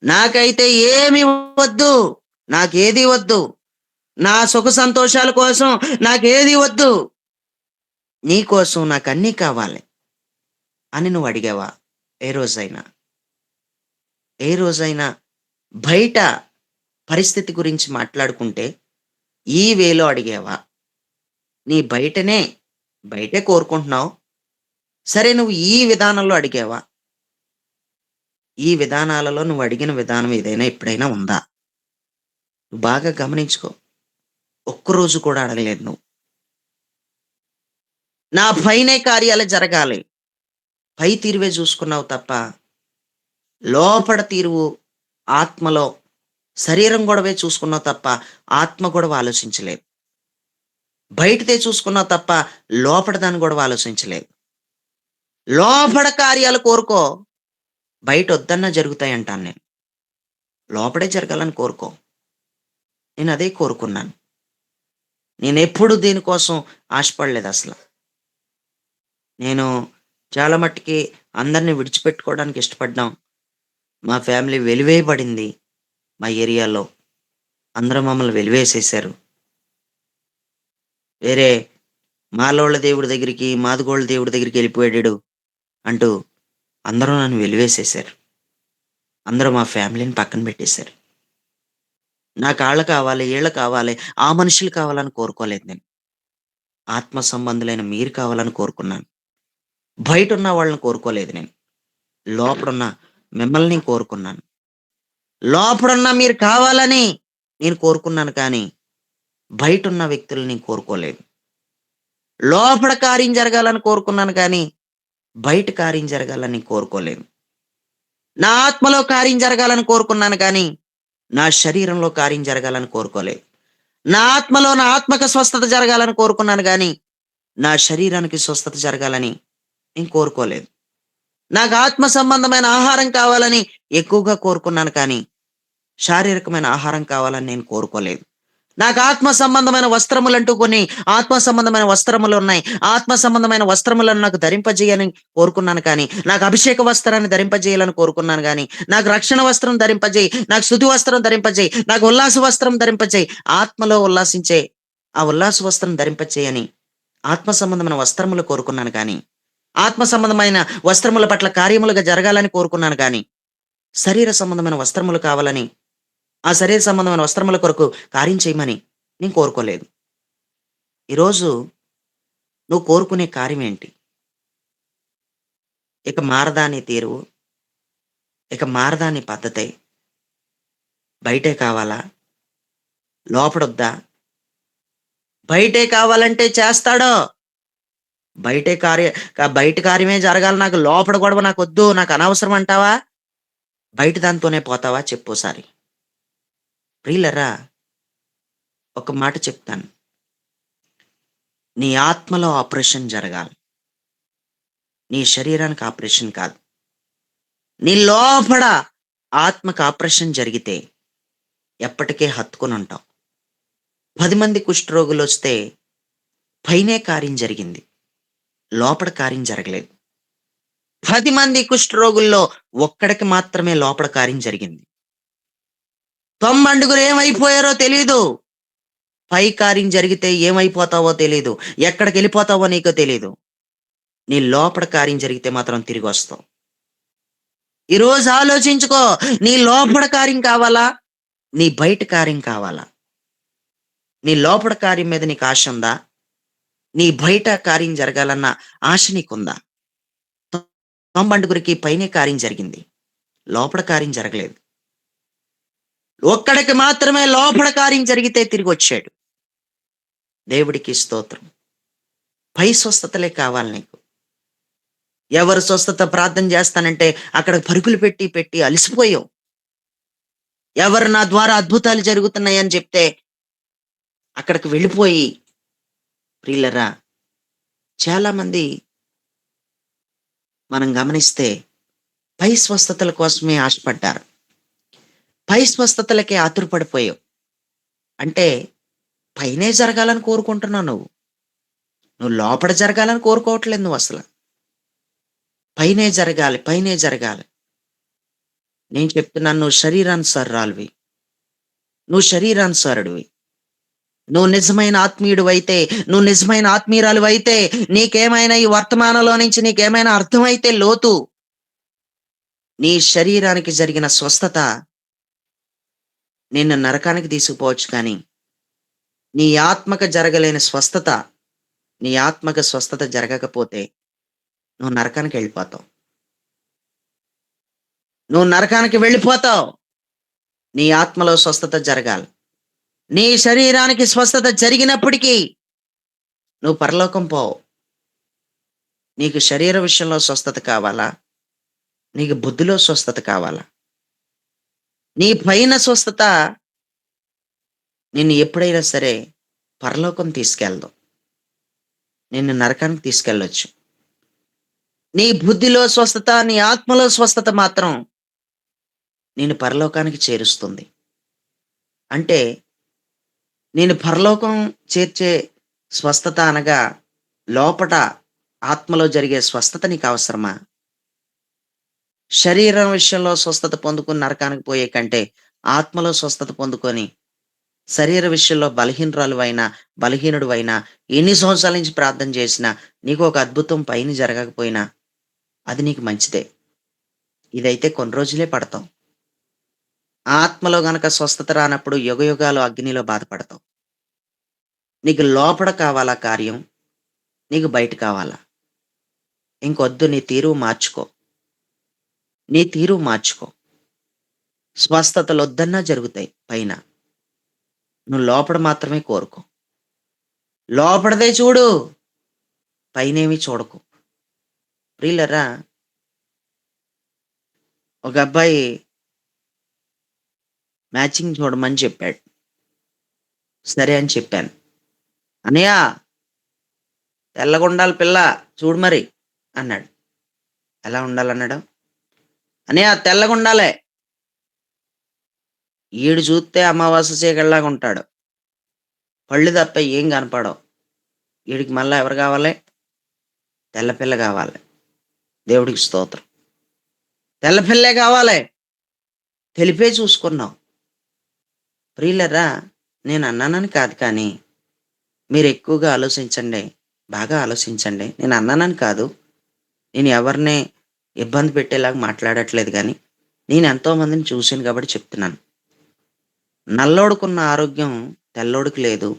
నాకైతే ఏమి వద్దు. నాకేది వద్దు. నా సుఖ సంతోషాల కోసం నాకేది వద్దు. నీ కోసం నాకన్నీ కావాలి అని నువ్వు అడిగావా? ఏ రోజైనా? ఏ రోజైనా బయట పరిస్థితి గురించి మాట్లాడుకుంటే ఈ వేలో అడిగావా? నీ బయటే కోరుకుంటున్నావు. సరే నువ్వు ఈ విధానంలో అడిగావా? ఈ విధానాలలో నువ్వు అడిగిన విధానం ఏదైనా ఎప్పుడైనా ఉందా? నువ్వు బాగా గమనించుకో. ఒక్కరోజు కూడా అడగలేదు నువ్వు. నా పైనే కార్యాలు జరగాలి. పై తీరువే చూసుకున్నావు తప్ప, లోపల తీరువు ఆత్మలో శరీరం గొడవే చూసుకున్నావు తప్ప, ఆత్మ గొడవ ఆలోచించలేదు. బయటదే చూసుకున్నావు తప్ప, లోపల దాని గొడవ ఆలోచించలేదు. లోపల కార్యాలు కోరుకో. బయటొద్దన్నా జరుగుతాయంటాను నేను. లోపడే జరగాలని కోరుకో. నేనదే కోరుకున్నాను. నేనెప్పుడు దేనికోసం ఆశపడలేదసల. నేను చాలా మట్టికి అందరిని విడిచిపెట్టుకోవడానికి ఇష్టపడ్డాం. మా ఫ్యామిలీ వెలివేయబడింది మా ఏరియాలో. అందరూ మమ్మల్ని వెలివేసేశారు. వేరే మాలోళ్ళ దేవుడి దగ్గరికి, మాదిగోళ్ళ దేవుడి దగ్గరికెళ్ళిపోయాడీడు అంటూ అందరూ నన్ను వెలివేసేశారు. అందరూ మా ఫ్యామిలీని పక్కన పెట్టేశారు. నాకాళ్ళు కావాలి, ఈళ్ళు కావాలి, ఆ మనుషులు కావాలని కోరుకోలేదు నేను. ఆత్మ సంబంధులైన మీరు కావాలని కోరుకున్నాను. బయటున్న వాళ్ళని కోరుకోలేదు నేను. లోపడున్న మిమ్మల్ని కోరుకున్నాను. లోపడున్న మీరు కావాలని నేను కోరుకున్నాను కానీ, బయటున్న వ్యక్తులని కోరుకోలేదు. లోపల కార్యం జరగాలని కోరుకున్నాను కానీ, బయట కార్యం జరగాలని కోరుకోలేదు. నా ఆత్మలో కార్యం జరగాలని కోరుకున్నాను కానీ, నా శరీరంలో కార్యం జరగాలని కోరుకోలేదు. నా ఆత్మకు స్వస్థత జరగాలని కోరుకున్నాను గానీ, నా శరీరానికి స్వస్థత జరగాలని నేను కోరుకోలేదు. నాకు ఆత్మ సంబంధమైన ఆహారం కావాలని ఎక్కువగా కోరుకున్నాను కానీ, శారీరకమైన ఆహారం కావాలని నేను కోరుకోలేదు. నాకు ఆత్మ సంబంధమైన వస్త్రములంటూ కొన్ని ఆత్మ సంబంధమైన వస్త్రములున్నాయి. ఆత్మ సంబంధమైన వస్త్రములను నాకు ధరింపజేయాలని కోరుకున్నాను కానీ, నాకు అభిషేక వస్త్రాన్ని ధరింపజేయాలని కోరుకున్నాను గానీ, నాకు రక్షణ వస్త్రం ధరింపజేయి, నాకు స్తుతి వస్త్రం ధరింపజేయి, నాకు ఉల్లాస వస్త్రం ధరింపజేయి, ఆత్మలో ఉల్లాసించే ఆ ఉల్లాస వస్త్రం ధరింపచేయని ఆత్మ సంబంధమైన వస్త్రములు కోరుకున్నాను గానీ, ఆత్మ సంబంధమైన వస్త్రముల పట్ల కార్యములుగా జరగాలని కోరుకున్నాను గానీ, శరీర సంబంధమైన వస్త్రములు కావాలని, ఆ శరీర సంబంధమైన వస్త్రముల కొరకు కార్యం చేయమని నేను కోరుకోలేదు. ఈరోజు నువ్వు కోరుకునే కార్యం ఏంటి? ఇక మారదా నీ తీరు? ఇక మారదా నీ పద్ధతి? బయటే కావాలా? లోపడొద్దా? బయటే కావాలంటే చేస్తాడు. బయటే కార్య బయట కార్యమే జరగాలి, నాకు లోపల గొడవ నాకొద్దు, నాకు అనవసరం అంటావా? బయట దాంతోనే పోతావా చెప్పోసారి. ప్రియులరా, ఒక మాట చెప్తాను. నీ ఆత్మలో ఆపరేషన్ జరగాలి. నీ శరీరానికి ఆపరేషన్ కాదు. నీ లోపల ఆత్మకు ఆపరేషన్ జరిగితే ఎప్పటికే హత్తుకొనుంటావు. 10 మంది కుష్ఠరోగులొస్తే పైనే కార్యం జరిగింది. లోపల కార్యం జరగలేదు. 10 మంది కుష్ఠరోగుల్లో ఒక్కడికి మాత్రమే లోపల కార్యం జరిగింది. 90 ఏమైపోయారో తెలీదు. పై కార్యం జరిగితే ఏమైపోతావో తెలీదు. ఎక్కడికెళ్ళిపోతావో నీకు తెలీదు. నీ లోపల కార్యం జరిగితే మాత్రం తిరిగొస్తావు. ఈరోజు ఆలోచించుకో. నీ లోపల కార్యం కావాలా? నీ బయట కార్యం కావాలా? నీ లోపల కార్యం మీద నీకు ఆశ ఉందా? నీ బయట కార్యం జరగాలన్న ఆశ నీకుందా? 90 పైనే కార్యం జరిగింది. లోపల కార్యం జరగలేదు. ఒక్కడికి మాత్రమే లోపల కార్యం జరిగితే తిరిగొచ్చాడు. దేవుడికి స్తోత్రం. పై స్వస్థతలే కావాలి నీకు. ఎవరు స్వస్థత ప్రార్థన చేస్తానంటే అక్కడ పరుగులు పెట్టి పెట్టి అలసిపోయావు. ఎవరు నా ద్వారా అద్భుతాలు జరుగుతున్నాయని చెప్తే అక్కడికి వెళ్ళిపోయి, ప్రియులరా, చాలామంది మనం గమనిస్తే పై స్వస్థతల కోసమే ఆశపడ్డారు. పై స్వస్థతలకే ఆతురపడిపోయావు. అంటే పైనే జరగాలని కోరుకుంటున్నావు నువ్వు. నువ్వు లోపల జరగాలని కోరుకోవట్లేదు నువ్వు అసలు. పైనే జరగాలి, పైనే జరగాలి. నేను చెప్తున్నాను, నువ్వు శరీరానుసారురాలివి. నువ్వు శరీరానుసారుడివి. నువ్వు నిజమైన ఆత్మీయుడివైతే, నువ్వు నిజమైన ఆత్మీయురాలివైతే, నీకేమైనా ఈ వర్తమానంలో నుంచి నీకేమైనా అర్థమైతే లోతు, నీ శరీరానికి జరిగిన స్వస్థత నిన్ను నరకానికి తీసుకుపోవచ్చు కానీ, నీ ఆత్మకు జరగలేని స్వస్థత, నీ ఆత్మకు స్వస్థత జరగకపోతే నువ్వు నరకానికి వెళ్ళిపోతావు. నువ్వు నరకానికి వెళ్ళిపోతావు. నీ ఆత్మలో స్వస్థత జరగాలి. నీ శరీరానికి స్వస్థత జరిగినప్పటికీ నువ్వు పరలోకం పోవు. నీకు శరీర విషయంలో స్వస్థత కావాలా? నీకు బుద్ధిలో స్వస్థత కావాలా? నీ పైన స్వస్థత నిన్ను ఎప్పుడైనా సరే పరలోకం తీసుకెళ్దు. నిన్ను నరకానికి తీసుకెళ్ళొచ్చు. నీ బుద్ధిలో స్వస్థత, నీ ఆత్మలో స్వస్థత మాత్రం నిన్ను పరలోకానికి చేరుస్తుంది. అంటే నేను పరలోకం చేర్చే స్వస్థత అనగా లోపట ఆత్మలో జరిగే స్వస్థత నీకు అవసరమా? శరీరం విషయంలో స్వస్థత పొందుకుని నరకానికి పోయే కంటే ఆత్మలో స్వస్థత పొందుకొని శరీర విషయంలో బలహీనుడివైనా ఎన్ని సంవత్సరాల నుంచి ప్రార్థన చేసినా నీకు ఒక అద్భుతం పైన జరగకపోయినా అది నీకు మంచిదే. ఇదైతే కొన్ని రోజులే పడతావు. ఆత్మలో గనక స్వస్థత రానప్పుడు యుగయుగాలు అగ్నిలో బాధపడతావు. నీకు లోపల కావాలా కార్యం? నీకు బయట కావాలా? ఇంకొద్దు, నీ తీరు మార్చుకో. నీ తీరు మార్చుకో. స్వస్థతలు వద్దన్నా జరుగుతాయి పైన. నువ్వు లోపల మాత్రమే కోరుకో. లోపడదే చూడు, పైనేమి చూడకు. ప్రియులరా, ఒక అబ్బాయి మ్యాచింగ్ చూడమని చెప్పాడు. సరే అని చెప్పాను. "అన్నయ్య తెల్లగుండాలి పిల్ల చూడు మరి" అన్నాడు. ఎలా ఉండాలన్నాడు? "అన్నయ్య తెల్లగుండాలే." ఈడు చూస్తే అమావాస్య చీకటిలాగా ఉంటాడు. కళ్ళు తప్ప ఏం కనపడవు. ఈడికి మళ్ళా ఎవరు కావాలి? తెల్ల పిల్ల కావాలి. దేవుడికి స్తోత్రం. తెల్ల పిల్లే కావాలి. తెలిపే చూసుకున్నాం. ప్రియులారా, నేను అన్నానని కాదు కానీ మీరు ఎక్కువగా ఆలోచించండి. బాగా ఆలోచించండి. నేను అన్నానని కాదు. నేను ఎవరిని ఇబ్బంది పెట్టేలాగా మాట్లాడట్లేదు గానీ, నేను ఎంతో మందిని చూసాను కాబట్టి చెప్తున్నాను. నల్లోడికున్న ఆరోగ్యం తెల్లోడికి లేదు.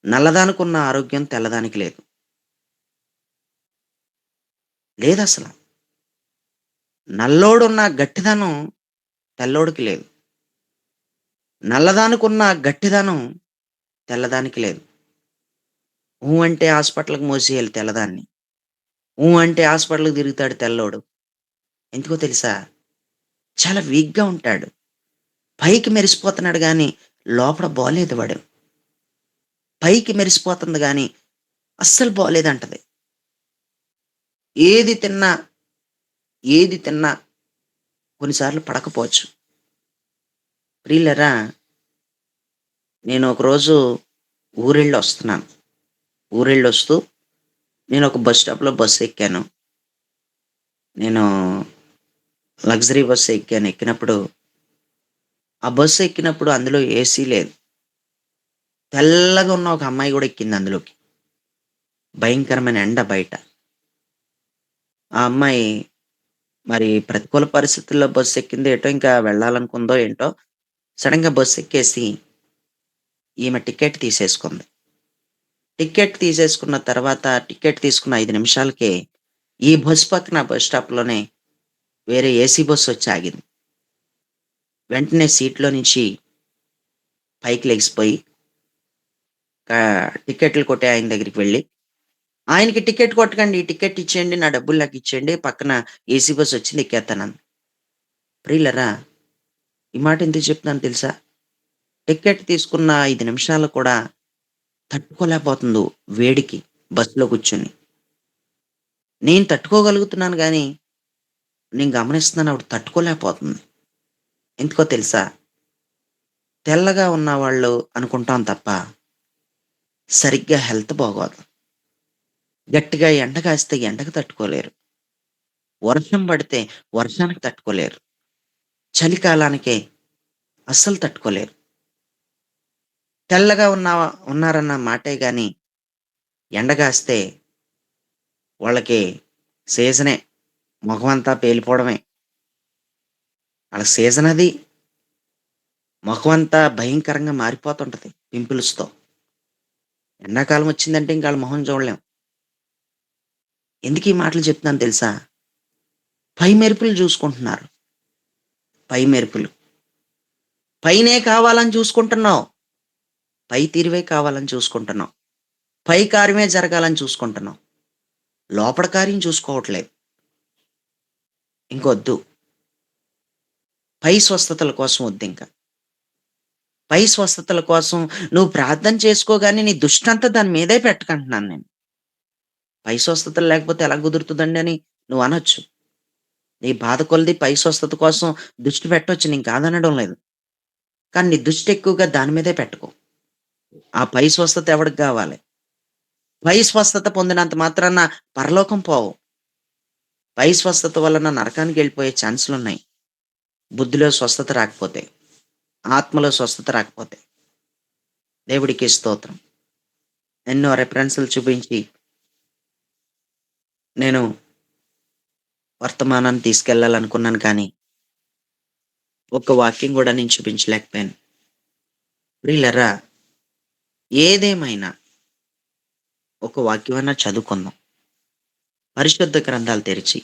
నల్లదానికున్న ఆరోగ్యం తెల్లదానికి లేదు. లేదసల. నల్లోడున్న గట్టిదనం తెల్లోడికి లేదు. నల్లదానికున్న గట్టిదనం తెల్లదానికి లేదు. ఊ అంటే హాస్పిటల్‌కి మోసేయాలి తెల్లదాన్ని. ఊ అంటే హాస్పిటల్‌కి తిరుగుతాడు తెల్లోడు. ఎందుకో తెలుసా? చాలా వీక్‌గా ఉంటాడు. పైకి మెరిసిపోతున్నాడు గానీ, లోపల బాలేదు వాడు. పైకి మెరిసిపోతుంది గానీ, అస్సలు బాలేదంటది. ఏది తిన్నా, ఏది తిన్నా కొన్ని సార్లు పడకపోవచ్చు. ప్రియులారా, నేను ఒకరోజు ఊరెళ్ళొస్తున్నాను. ఊరెళ్ళొస్తూ నేనొక బస్ స్టాప్‌లో బస్సెక్కాను. నేను లగ్జరీ బస్ ఎక్కాను. ఎక్కినప్పుడు ఆ బస్సు ఎక్కినప్పుడు అందులో ఏసీ లేదు. తెల్లగా ఉన్న ఒక అమ్మాయి గూడా ఎక్కింది అందులోకి. భయంకరమైన ఎండ బయట. ఆ అమ్మాయి మరి ప్రతికూల పరిస్థితుల్లో బస్సు ఎక్కిందో ఏటో, ఇంకా వెళ్ళాలనుకుందో ఏంటో, సడెన్‌గా బస్సు ఎక్కేసి ఈమె టికెట్ తీసేసుకుంది. టికెట్ తీసేసుకున్న తర్వాత టికెట్ తీసుకున్న 5 నిమిషాలకే ఈ బస్ పక్కన బస్ స్టాప్‌లోనే వేరే ఏసీ బస్సొచ్చి ఆగింది. వెంటనే సీట్‌లో నుంచి పైకి లెగిసిపోయి టికెట్లు కొట్టే ఆయన దగ్గరికి వెళ్లి, "ఆయనకి టికెట్ కొట్టకండి. టికెట్ ఇచ్చేయండి. నా డబ్బులు నాకిచ్చేయండి. పక్కన ఏసీ బస్సొచ్చింది ఎక్కేత్తానన్నాను." ప్రియులారా, ఈ మాట ఎందుకు చెప్తున్నానో తెలుసా? టికెట్ తీసుకున్న 5 నిమిషాలు కూడా తట్టుకోలేకపోతుందో వేడికి బస్సులో కూర్చొని. నేను తట్టుకోగలుగుతున్నాను గానీ, నేను గమనిస్తున్నాను ఆవిడ తట్టుకోలేకపోతుంది. ఎందుకో తెలుసా? తెల్లగా ఉన్నవాళ్ళు అనుకుంటాం తప్ప, సరిగ్గా హెల్త్ బాగోదు. గట్టిగా ఎండ కాస్తే ఎండకు తట్టుకోలేరు. వర్షం పడితే వర్షానికి తట్టుకోలేరు. చలికాలానికి అస్సలు తట్టుకోలేరు. తెల్లగా ఉన్నారన్న మాటే గాని, ఎండ గాస్తే వాళ్ళకి సీజనే. మొఖమంతా పేలిపోవడమే. ఆళ్ళ సీజనది. మొఖమంతా భయంకరంగా మారిపోతుంటది పింపుల్స్‌తో. ఎండాకాలం వచ్చిందంటే ఇంక ఆళ్ళ మొహం చూడలేం. ఎందుకు ఈ మాటలు చెప్తున్నానో తెలుసా? పై మెరుపులు జూసుకుంటున్నారు. పై మెరుపులు. పైనే కావాలని చూసుకుంటున్నావు. పై తీరువే కావాలని చూసుకుంటున్నావు. పై కార్యమే జరగాలని చూసుకుంటున్నావు. లోపల కార్యం చూసుకోవట్లేదు. ఇంకొద్దు. పై స్వస్థతల కోసం వద్దింక. పై స్వస్థతల కోసం నువ్వు ప్రార్థన చేసుకోగానే నీ దృష్టంతా దాని మీదే పెట్టకంటున్నాను నేను. పై స్వస్థతలు లేకపోతే ఎలా కుదురుతదండి అని నువ్వనొచ్చు. నీ బాధ కొలది పై స్వస్థత కోసం దృష్టి పెట్టొచ్చు. నేను కాదనడం లేదు. కానీ నీ దృష్టి ఎక్కువగా దాని మీదే పెట్టుకో. ఆ పై స్వస్థత ఎవడికి గావాలి? పై స్వస్థత పొందినంత మాత్రాన పరలోకం పోవు. పై స్వస్థత వలన నరకానికెళ్ళిపోయే ఛాన్సులున్నాయి. బుద్ధిలో స్వస్థత రాకపోతే, ఆత్మలో స్వస్థత రాకపోతే. దేవుడికి స్తోత్రం. ఎన్నో రిఫరెన్స్‌లు చూపించి నేను వర్తమానాన్ని తీసుకెళ్ళాలనుకున్నాను కానీ, ఒక్క వాక్యం గూడా నేను చూపించలేకపోయాను. ప్రియులారా, ఏదేమైనా ఒక వాక్యమన్నా చదువుకుందాం. పరిశుద్ధ గ్రంథాలు తెరిచి,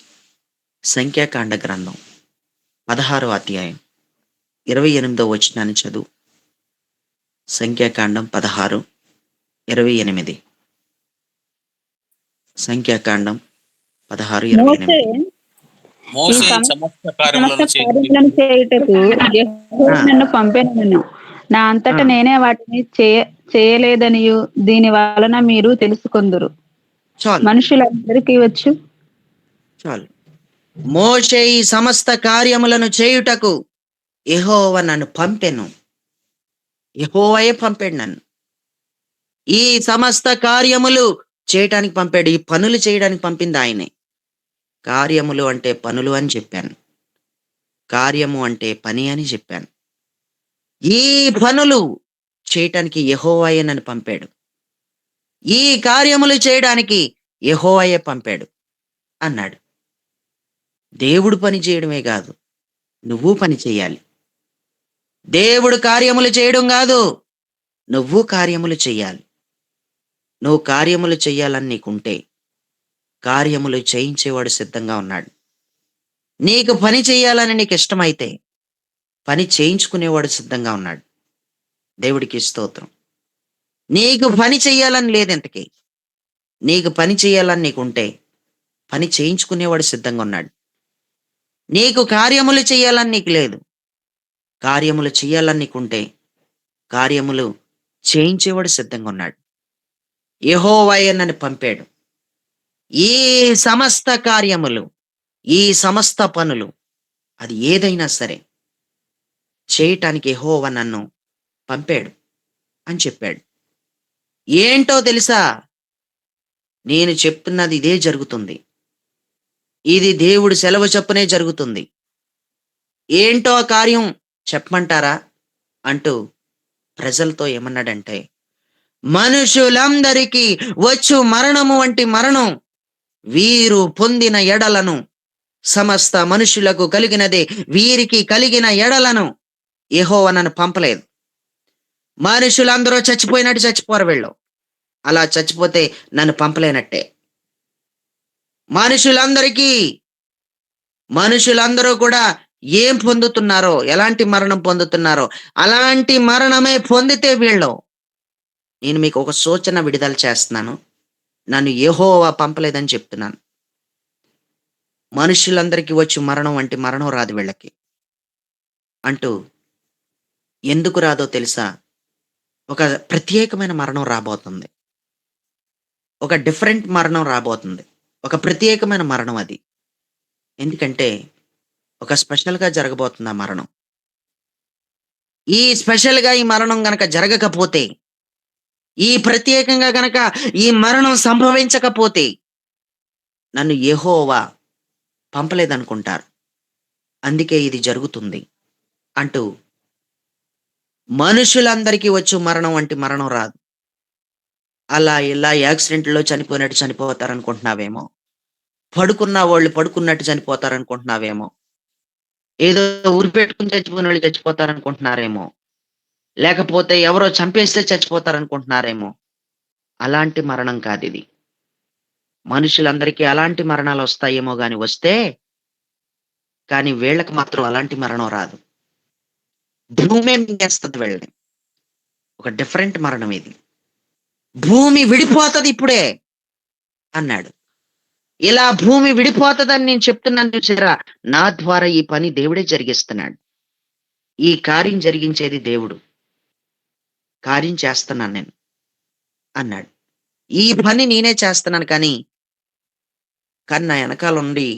సంఖ్యాకాండ గ్రంథం 16వ అధ్యాయం 28వ వచనాన్ని చదువు. సంఖ్యాకాండం 16, 28. సంఖ్యాకాండం 16, మోషే 28. ఈ మోషే సమ సమస్త సమస్త కార్యములను కార్యములను చేయడానికి చేయుటకు యెహోవా ఆ, నన్ను పంపెను. నా ఆ, అంతట నేనే వాటిని చేయలేదనియు దీని వలన మీరు తెలుసుకొందురు. చాలు మనుషులందరికీ వచ్చు. చాలు. మోషే ఈ సమస్త కార్యములను చేయుటకు యెహోవా నన్ను పంపెను. యెహోవాయే పంపాడు నన్ను. ఈ సమస్త కార్యములు చేయటానికి పంపాడు. ఈ పనులు చేయడానికి పంపింది ఆయనే. కార్యములు అంటే పనులు అని చెప్పాను. కార్యము అంటే పని అని చెప్పాను. ఈ పనులు చేయటానికి యెహోవాయే నన్ను పంపాడు. ఈ కార్యములు చేయడానికి యెహోవాయే పంపాడు అన్నాడు. దేవుడు పని చేయడమే కాదు, నువ్వు పని చేయాలి. దేవుడు కార్యములు చేయడం కాదు, నువ్వు కార్యములు చెయ్యాలి. నువ్వు కార్యములు చెయ్యాలని నీకుంటే కార్యములు చేయించేవాడు సిద్ధంగా ఉన్నాడు. నీకు పని చేయాలని నీకు ఇష్టమైతే పని చేయించుకునేవాడు సిద్ధంగా ఉన్నాడు. దేవుడికి స్తోత్రం. నీకు పని చెయ్యాలని లేదెంతకి. నీకు పని చేయాలని నీకుంటే పని చేయించుకునేవాడు సిద్ధంగా ఉన్నాడు. నీకు కార్యములు చేయాలని నీకు లేదు. కార్యములు చేయాలని నీకుంటే కార్యములు చేయించేవాడు సిద్ధంగా ఉన్నాడు. యెహోవాయే నన్ను పంపాడు. ఈ సమస్త కార్యములు, ఈ సమస్త పనులు, అది ఏదైనా సరే చేయటానికి యెహోవా నన్ను పంపాడు అని చెప్పాడు. ఏంటో తెలుసా? నేను చెప్తున్నది ఇదే జరుగుతుంది. ఇది దేవుడు సెలవు చొప్పునే జరుగుతుంది. ఏంటో ఆ కార్యం చెప్పమంటారా అంటూ ప్రజలతో ఏమన్నాడంటే, మనుషులందరికీ వచ్చు మరణము వంటి మరణం వీరు పొందిన ఎడలను, సమస్త మనుషులకు కలిగినదే వీరికి కలిగిన ఎడలను యెహోవా నన్ను పంపలేదు. మనుషులందరూ చచ్చిపోయినట్టు చచ్చిపోరు వీళ్ళు. అలా చచ్చిపోతే నన్ను పంపలేనట్టే. మనుషులందరికీ, మనుషులందరూ కూడా ఏం పొందుతున్నారో, ఎలాంటి మరణం పొందుతున్నారో అలాంటి మరణమే పొందితే వీళ్ళు. నేను మీకు ఒక సూచన విడుదల చేస్తున్నాను. నన్ను యెహోవా పంపలేదని చెప్తున్నాను. మనుషులందరికీ వచ్చి మరణం వంటి మరణం రాదు వీళ్ళకి అంటూ. ఎందుకు రాదో తెలుసా? ఒక ప్రత్యేకమైన మరణం రాబోతుంది. ఒక డిఫరెంట్ మరణం రాబోతుంది. ఒక ప్రత్యేకమైన మరణం అది. ఎందుకంటే ఒక స్పెషల్‌గా జరగబోతుంది ఆ మరణం. ఈ స్పెషల్‌గా ఈ మరణం గనక జరగకపోతే, ఈ ప్రత్యేకంగా గనక ఈ మరణం సంభవించకపోతే నన్ను యెహోవా పంపలేదనుకుంటారు. అందుకే ఇది జరుగుతుంది అంటూ. మనుషులందరికీ వచ్చు మరణం వంటి మరణం రాదు. అలా ఇలా యాక్సిడెంట్‌లో చనిపోయినట్టు చనిపోతారనుకుంటున్నావేమో. పడుకున్న వాళ్ళు పడుకున్నట్టు చనిపోతారనుకుంటున్నావేమో. ఏదో ఉరి పెట్టుకొని చచ్చిపోయినోళ్ళు చచ్చిపోతారనుకుంటున్నారేమో. లేకపోతే ఎవరో చంపేస్తే చచ్చిపోతారనుకుంటున్నారేమో. అలాంటి మరణం కాదిది. మనుషులందరికీ అలాంటి మరణాలొస్తాయేమో గాని వస్తే, కానీ వీళ్ళకి మాత్రం అలాంటి మరణం రాదు. భూమే మింగేస్తది వీళ్ళని. ఒక డిఫరెంట్ మరణం ఇది. భూమి విడిపోతది ఇప్పుడే అన్నాడు. ఇలా భూమి విడిపోతదని నేను చెప్తున్నాను చూసారా? నా ద్వారా ఈ పని దేవుడే జరిగిస్తున్నాడు. ఈ కార్యం జరిగించేది దేవుడు. కార్యం చేస్తున్నాను నేను అన్నాడు. ఈ పని నేనే చేస్తున్నాను కానీ నా వెనకాలుండి,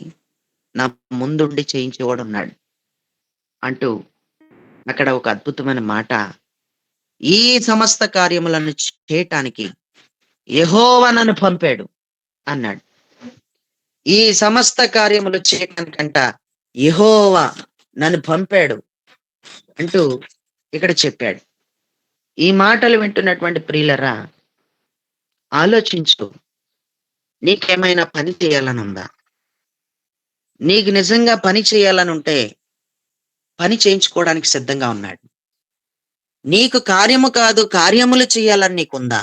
నా ముందుండి చేయించేవాడున్నాడు అంటూ అక్కడ ఒక అద్భుతమైన మాట. ఈ సమస్త కార్యములను చేయటానికి యెహోవా నన్ను పంపాడు అన్నాడు. ఈ సమస్త కార్యములు చేయటానికంట యెహోవా నన్ను పంపాడు అంటూ ఇక్కడ చెప్పాడు. ఈ మాటలు వింటున్నటువంటి ప్రియులరా, ఆలోచించు. నీకేమైనా పని చేయాలనుందా? నీకు నిజంగా పని చేయాలనుంటే పని చేయించుకోవడానికి సిద్ధంగా ఉన్నాడు. నీకు కార్యము కాదు, కార్యములు చేయాలని నీకుందా?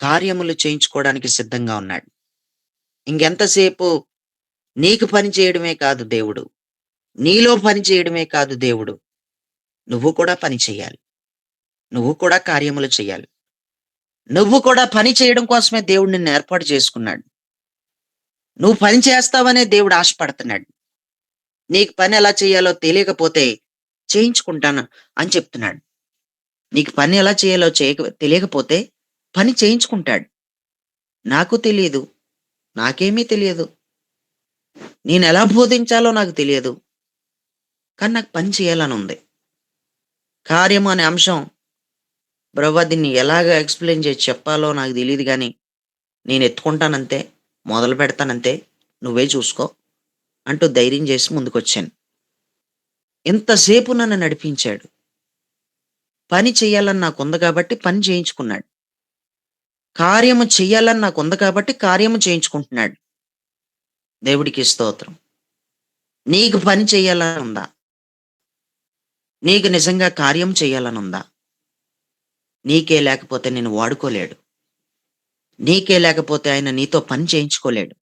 కార్యములు చేయించుకోవడానికి సిద్ధంగా ఉన్నాడు. ఇంకెంతసేపు నీకు పని చేయడమే కాదు దేవుడు, నీలో పని చేయడమే కాదు దేవుడు, నువ్వు కూడా పని చేయాలి. నువ్వు కూడా కార్యములు చేయాలి. నువ్వు కూడా పని చేయడం కోసమే దేవుడు నిన్ను ఏర్పాటు చేసుకున్నాడు. నువ్వు పని చేస్తావనే దేవుడు ఆశపడుతున్నాడు. నీకు పని ఎలా చేయాలో తెలియకపోతే చేయించుకుంటాను అని చెప్తున్నాడు. నీకు పని ఎలా చేయాలో తెలియకపోతే పని చేయించుకుంటాడు. నాకు తెలీదు. నాకేమీ తెలియదు. నేనెలా బోధించాలో నాకు తెలియదు. కానీ నాకు పని చేయాలనుంది. కార్యము అనే అంశం బ్రవ్వ దీన్ని ఎలాగా ఎక్స్‌ప్లెయిన్ చేసి చెప్పాలో నాకు తెలీదు గానీ, నేనెత్తుకుంటానంతే, మొదలు పెడతానంతే, నువ్వే చూసుకో అంటూ ధైర్యం చేసి ముందుకొచ్చాను. ఇంతసేపు నన్ను నడిపించాడు. పని చెయ్యాలని నాకుంది కాబట్టి పని చేయించుకున్నాడు. కార్యము చెయ్యాలని నాకుంది కాబట్టి కార్యము చేయించుకుంటున్నాడు. దేవుడికి స్తోత్రం. నీకు పని చెయ్యాలని ఉందా? నీకు నిజంగా కార్యం చేయాలనుందా? నీకే లేకపోతే నిన్ను వాడుకోలేడు. నీకే లేకపోతే ఆయన నీతో పని చేయించుకోలేడు.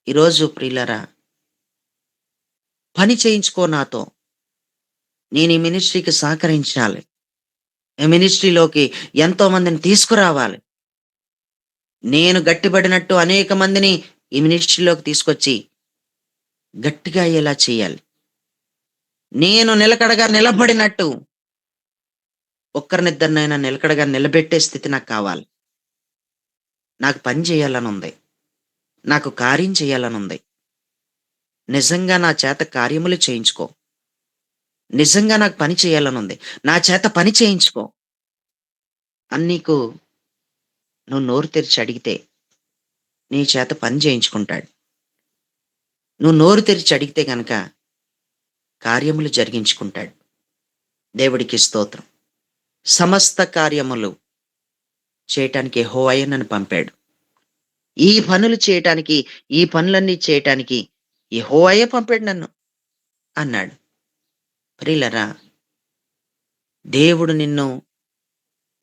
ఈరోజు ప్రియులారా, పని చేయించుకో నాతో. నేను ఈ మినిస్ట్రీకి సహకరించాలి. ఈ మినిస్ట్రీలోకి ఎంతో మందిని తీసుకురావాలి. నేను గట్టిపడినట్టు అనేక మందిని ఈ మినిస్ట్రీలోకి తీసుకొచ్చి గట్టిగా అయ్యేలా చేయాలి. నేను నిలకడగా నిలబడినట్టు ఒక్కరినిద్దరినైనా నిలకడగా నిలబెట్టే స్థితి నాకు కావాలి. నాకు పని చేయాలనుంది. నాకు కార్యం చేయాలనుంది. నిజంగా నా చేత కార్యములు చేయించుకో. నిజంగా నాకు పని చేయాలనుంది. నా చేత పని చేయించుకో అని నీకు నువ్వు నోరు తెరిచి అడిగితే నీ చేత పని చేయించుకుంటాడు. నువ్వు నోరు తెరిచి అడిగితే గనక కార్యములు జరిగించుకుంటాడు. దేవుడికి స్తోత్రం. సమస్త కార్యములు చేయటానికి యెహోవాయే నన్ను పంపాడు. ఈ పనులు చేయటానికి, ఈ పనులన్నీ చేయటానికి యెహోవాయే పంపాడు నన్ను అన్నాడు. ప్రియులారా, దేవుడు నిన్ను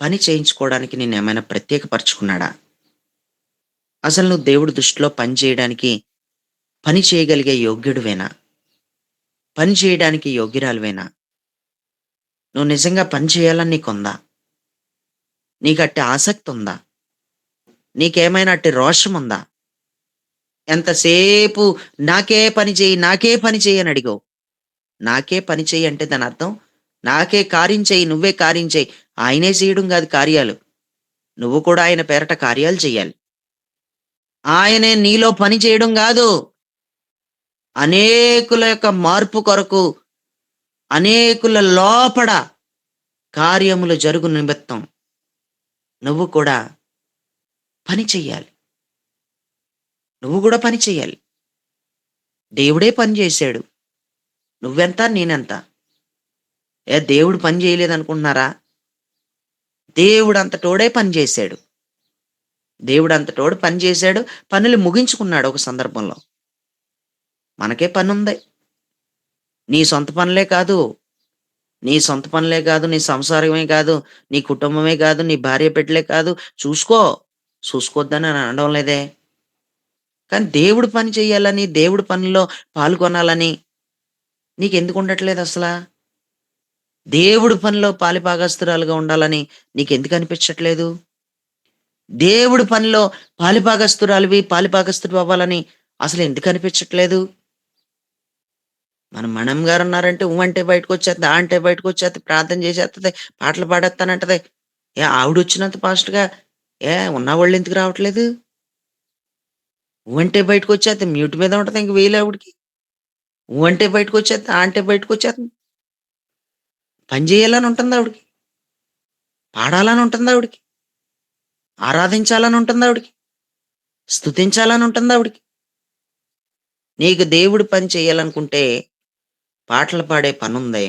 పని చేయించుకోవడానికి నిన్నేమైనా ప్రత్యేకపరుచుకున్నాడా? అసలు నువ్వు దేవుడి దృష్టిలో పని చేయడానికి, పని చేయగలిగే యోగ్యుడివేనా? పని చేయడానికి యోగ్యురాలివేనా? నువ్వు నిజంగా పని చేయాలని నీకుందా? నీకట్టి ఆసక్తి ఉందా? నీకేమైనా అట్టి రోషం ఉందా? ఎంతసేపు నాకే పని చెయ్యి, నాకే పని చెయ్యి అని అడిగావు. నాకే పని చెయ్యి అంటే దానర్థం నాకే కార్యం చెయ్యి, నువ్వే కార్యం చెయ్యి. ఆయనే చేయడం గాదు కార్యాలు. నువ్వు కూడా ఆయన పేరట కార్యాలు చెయ్యాలి. ఆయనే నీలో పని చేయడం గాదు. అనేకుల యొక్క మార్పు కొరకు, అనేకుల లోపడ కార్యములు జరుగు నిమిత్తం నువ్వు కూడా పని చెయ్యాలి. నువ్వు గూడా పని చెయ్యాలి. దేవుడే పని జేశాడు. నువ్వెంత? నేనెంత? దేవుడు పని జేయలేదనుకుంటున్నారా? దేవుడంతటోడే పని జేశాడు. దేవుడంతటోడు పని జేశాడు. పనులు ముగించుకున్నాడు ఒక సందర్భంలో. మనకే పనుంది. నీ సొంత పనులే కాదు. నీ సొంత పనులే కాదు, నీ సంసారమే కాదు, నీ కుటుంబమే కాదు, నీ భార్య బిడ్డలే కాదు. చూసుకో. చూసుకోవద్దని నేను అనడం లేదే. కానీ దేవుడు పని చెయ్యాలని, దేవుడి పనిలో పాల్గొనాలని నీకెందుకు ఉండట్లేదసలా? దేవుడి పనిలో పాలిభాగస్తురాలుగా ఉండాలని నీకెందుకు అనిపించట్లేదు? దేవుడి పనిలో పాలిభాగస్తురాలివి, పాలిభాగస్తుడివి అవ్వాలని అసలు ఎందుకు అనిపించట్లేదు? మన మేడం గారున్నారంటే ఊ అంటే బయటకొచ్చేత్తది, ఆ అంటే బయటకొచ్చేత్తది, ప్రార్థన చేసేత్తది, పాటలు పాడేత్తానంటది. ఆవిడొచ్చినంత ఫాస్ట్‌గా ఉన్నవాళ్ళెందుకు రావట్లేదు? ఊ అంటే బయటకొచ్చేత్తది, మ్యూట్ మీద ఉంటది ఇంక వేయలావిడకి. ఊ అంటే బయటకొచ్చేత్తది, ఆ అంటే బయటకొచ్చేత్తంది. పని చేయాలని ఉంటుందావిడకి. పాడాలని ఉంటుందావిడకి. ఆరాధించాలని ఉంటుందావిడకి. స్తుతించాలని ఉంటుందావిడకి. నీకు దేవుడు పని చేయాలనుకుంటే పాటలు పాడే పనుంది.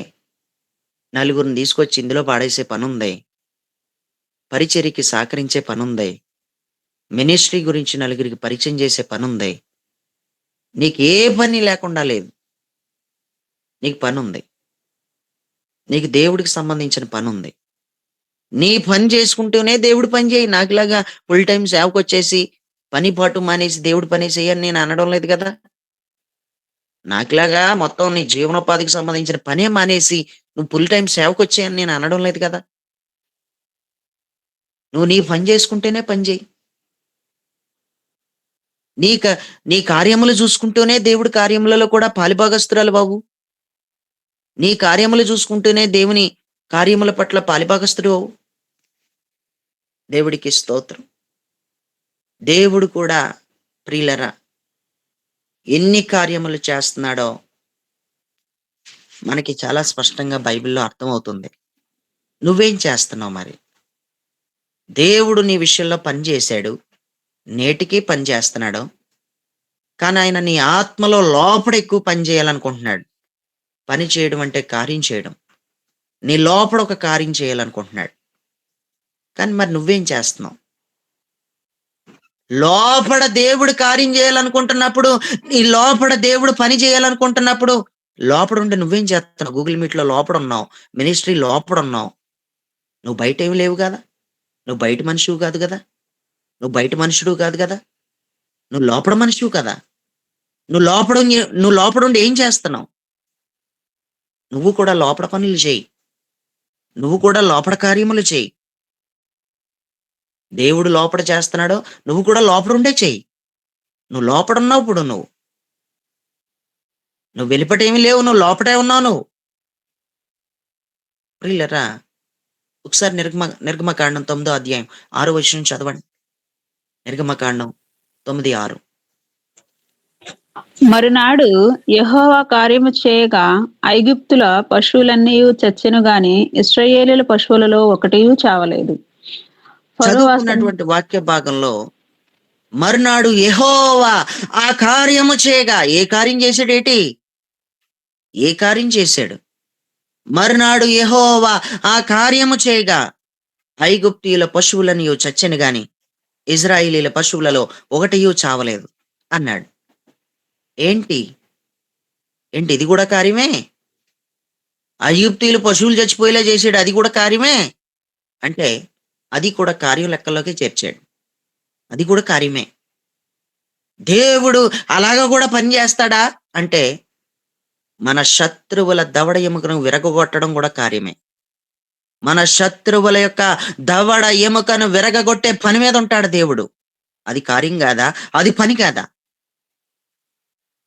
నలుగురిని తీసుకొచ్చి ఇందులో పాడేసే పనుంది. పరిచర్యకి సహకరించే పనుంది. మినిస్ట్రీ గురించి నలుగురికి పరిచయం చేసే పనుంది. నీకే పని లేకుండా లేదు. నీకు పనుంది. నీకు దేవుడికి సంబంధించిన పనుంది. నీ పని చేసుకుంటూనే దేవుడి పని చేయి. నాకులాగా ఫుల్ టైమ్ సేవకొచ్చేసి, పని పాటు మానేసి దేవుడి పనే చెయ్యి అని నేను అనడం లేదు గదా! నాకులాగా మొత్తం నీ జీవనోపాధికి సంబంధించిన పనే మానేసి, నువ్వు ఫుల్ టైమ్ సేవకొచ్చేయి అని నేను అనడం లేదు కదా! నువ్వు నీ పని చేసుకుంటేనే పని చెయి. నీ క నీ కార్యములు చూసుకుంటూనే దేవుడి కార్యములలో కూడా పాలిభాగస్తురాలు బాబు. నీ కార్యములు చూసుకుంటూనే దేవుని కార్యముల పట్ల పాలిభాగస్తుడు అవు. దేవుడికి స్తోత్రం. దేవుడు కూడా ప్రియులరా ఎన్ని కార్యములు చేస్తున్నాడో మనకి చాలా స్పష్టంగా బైబిల్‌లో అర్థమవుతుంది. నువ్వేం చేస్తున్నావు మరి? దేవుడు నీ విషయంలో పని చేశాడు. నేటికి పని చేస్తున్నాడు. కానీ ఆయన నీ ఆత్మలో లోపల ఎక్కువ పని చేయాలనుకుంటున్నాడు. పని చేయడం అంటే కార్యం చేయడం. నీ లోపల ఒక కార్యం చేయాలనుకుంటున్నాడు. కానీ మరి నువ్వేం చేస్తున్నావు? లోపల దేవుడు కార్యం చేయాలనుకుంటున్నప్పుడు, నీ లోపల దేవుడు పని చేయాలనుకుంటున్నప్పుడు, లోపడుండి నువ్వేం చేస్తున్నావు? గూగుల్ మీట్‌లో లోపడున్నావు. మినిస్ట్రీ లోపడున్నావు. నువ్వు బయటేమి లేవు గదా! నువ్వు బయట మనిషివి కాదు గదా! నువ్వు బయట మనుషుడివి కాదు గదా! నువ్వు లోపల మనిషివి కదా! నువ్వు లోపడుండి ఏం చేస్తున్నావు? నువ్వు కూడా లోపల పనులు చెయ్యి. నువ్వు కూడా లోపల కార్యములు చెయ్యి. దేవుడు లోపల చేస్తున్నాడో, నువ్వు కూడా లోపడుండే చెయ్యి. నువ్వు లోపడున్నావు ఇప్పుడు నువ్వు. నువ్వు వెలుపటేమి లేవు. నువ్వు లోపటే ఉన్నావు నువ్వు. ప్రియులారా, ఒకసారి నిర్గమకాండం 9వ అధ్యాయం 6వ వచనం చదవండి. నిర్గమకాండం 9, 6. మరునాడు యెహోవా కార్యము చేయగా ఐగుప్తుల పశువులన్నీ చచ్చెను గాని ఇశ్రాయేలీయుల పశువులలో ఒకటియు చావలేదు. ఫరో చదువుకున్నటువంటి వాక్య భాగంలో మరునాడు యెహోవా ఆ కార్యము చేయగా, ఏ కార్యం చేశాడేటి? ఏ కార్యం చేశాడు? మరునాడు యెహోవా ఆ కార్యము చేయగా ఐగుప్తీయుల పశువులనియు చచ్చెను గాని ఇజ్రాయేలీల పశువులలో ఒకటియు చావలేదు అన్నాడు. ఏంటి? ఇది కూడా కార్యమే? ఐగుప్తీయుల పశువులు చచ్చిపోయేలా చేసాడు, అది కూడా కార్యమే? అంటే అది కూడా కార్యం లెక్కలోకి చేర్చాడు. అది కూడా కార్యమే. దేవుడు అలాగా కూడా పని చేస్తాడా అంటే, మన శత్రువుల దవడ ఎముకను విరగొట్టడం కూడా కార్యమే. మన శత్రువుల యొక్క దవడ ఎముకను విరగగొట్టే పని మీద ఉంటాడు దేవుడు. అది కార్యం కాదా? అది పని కాదా?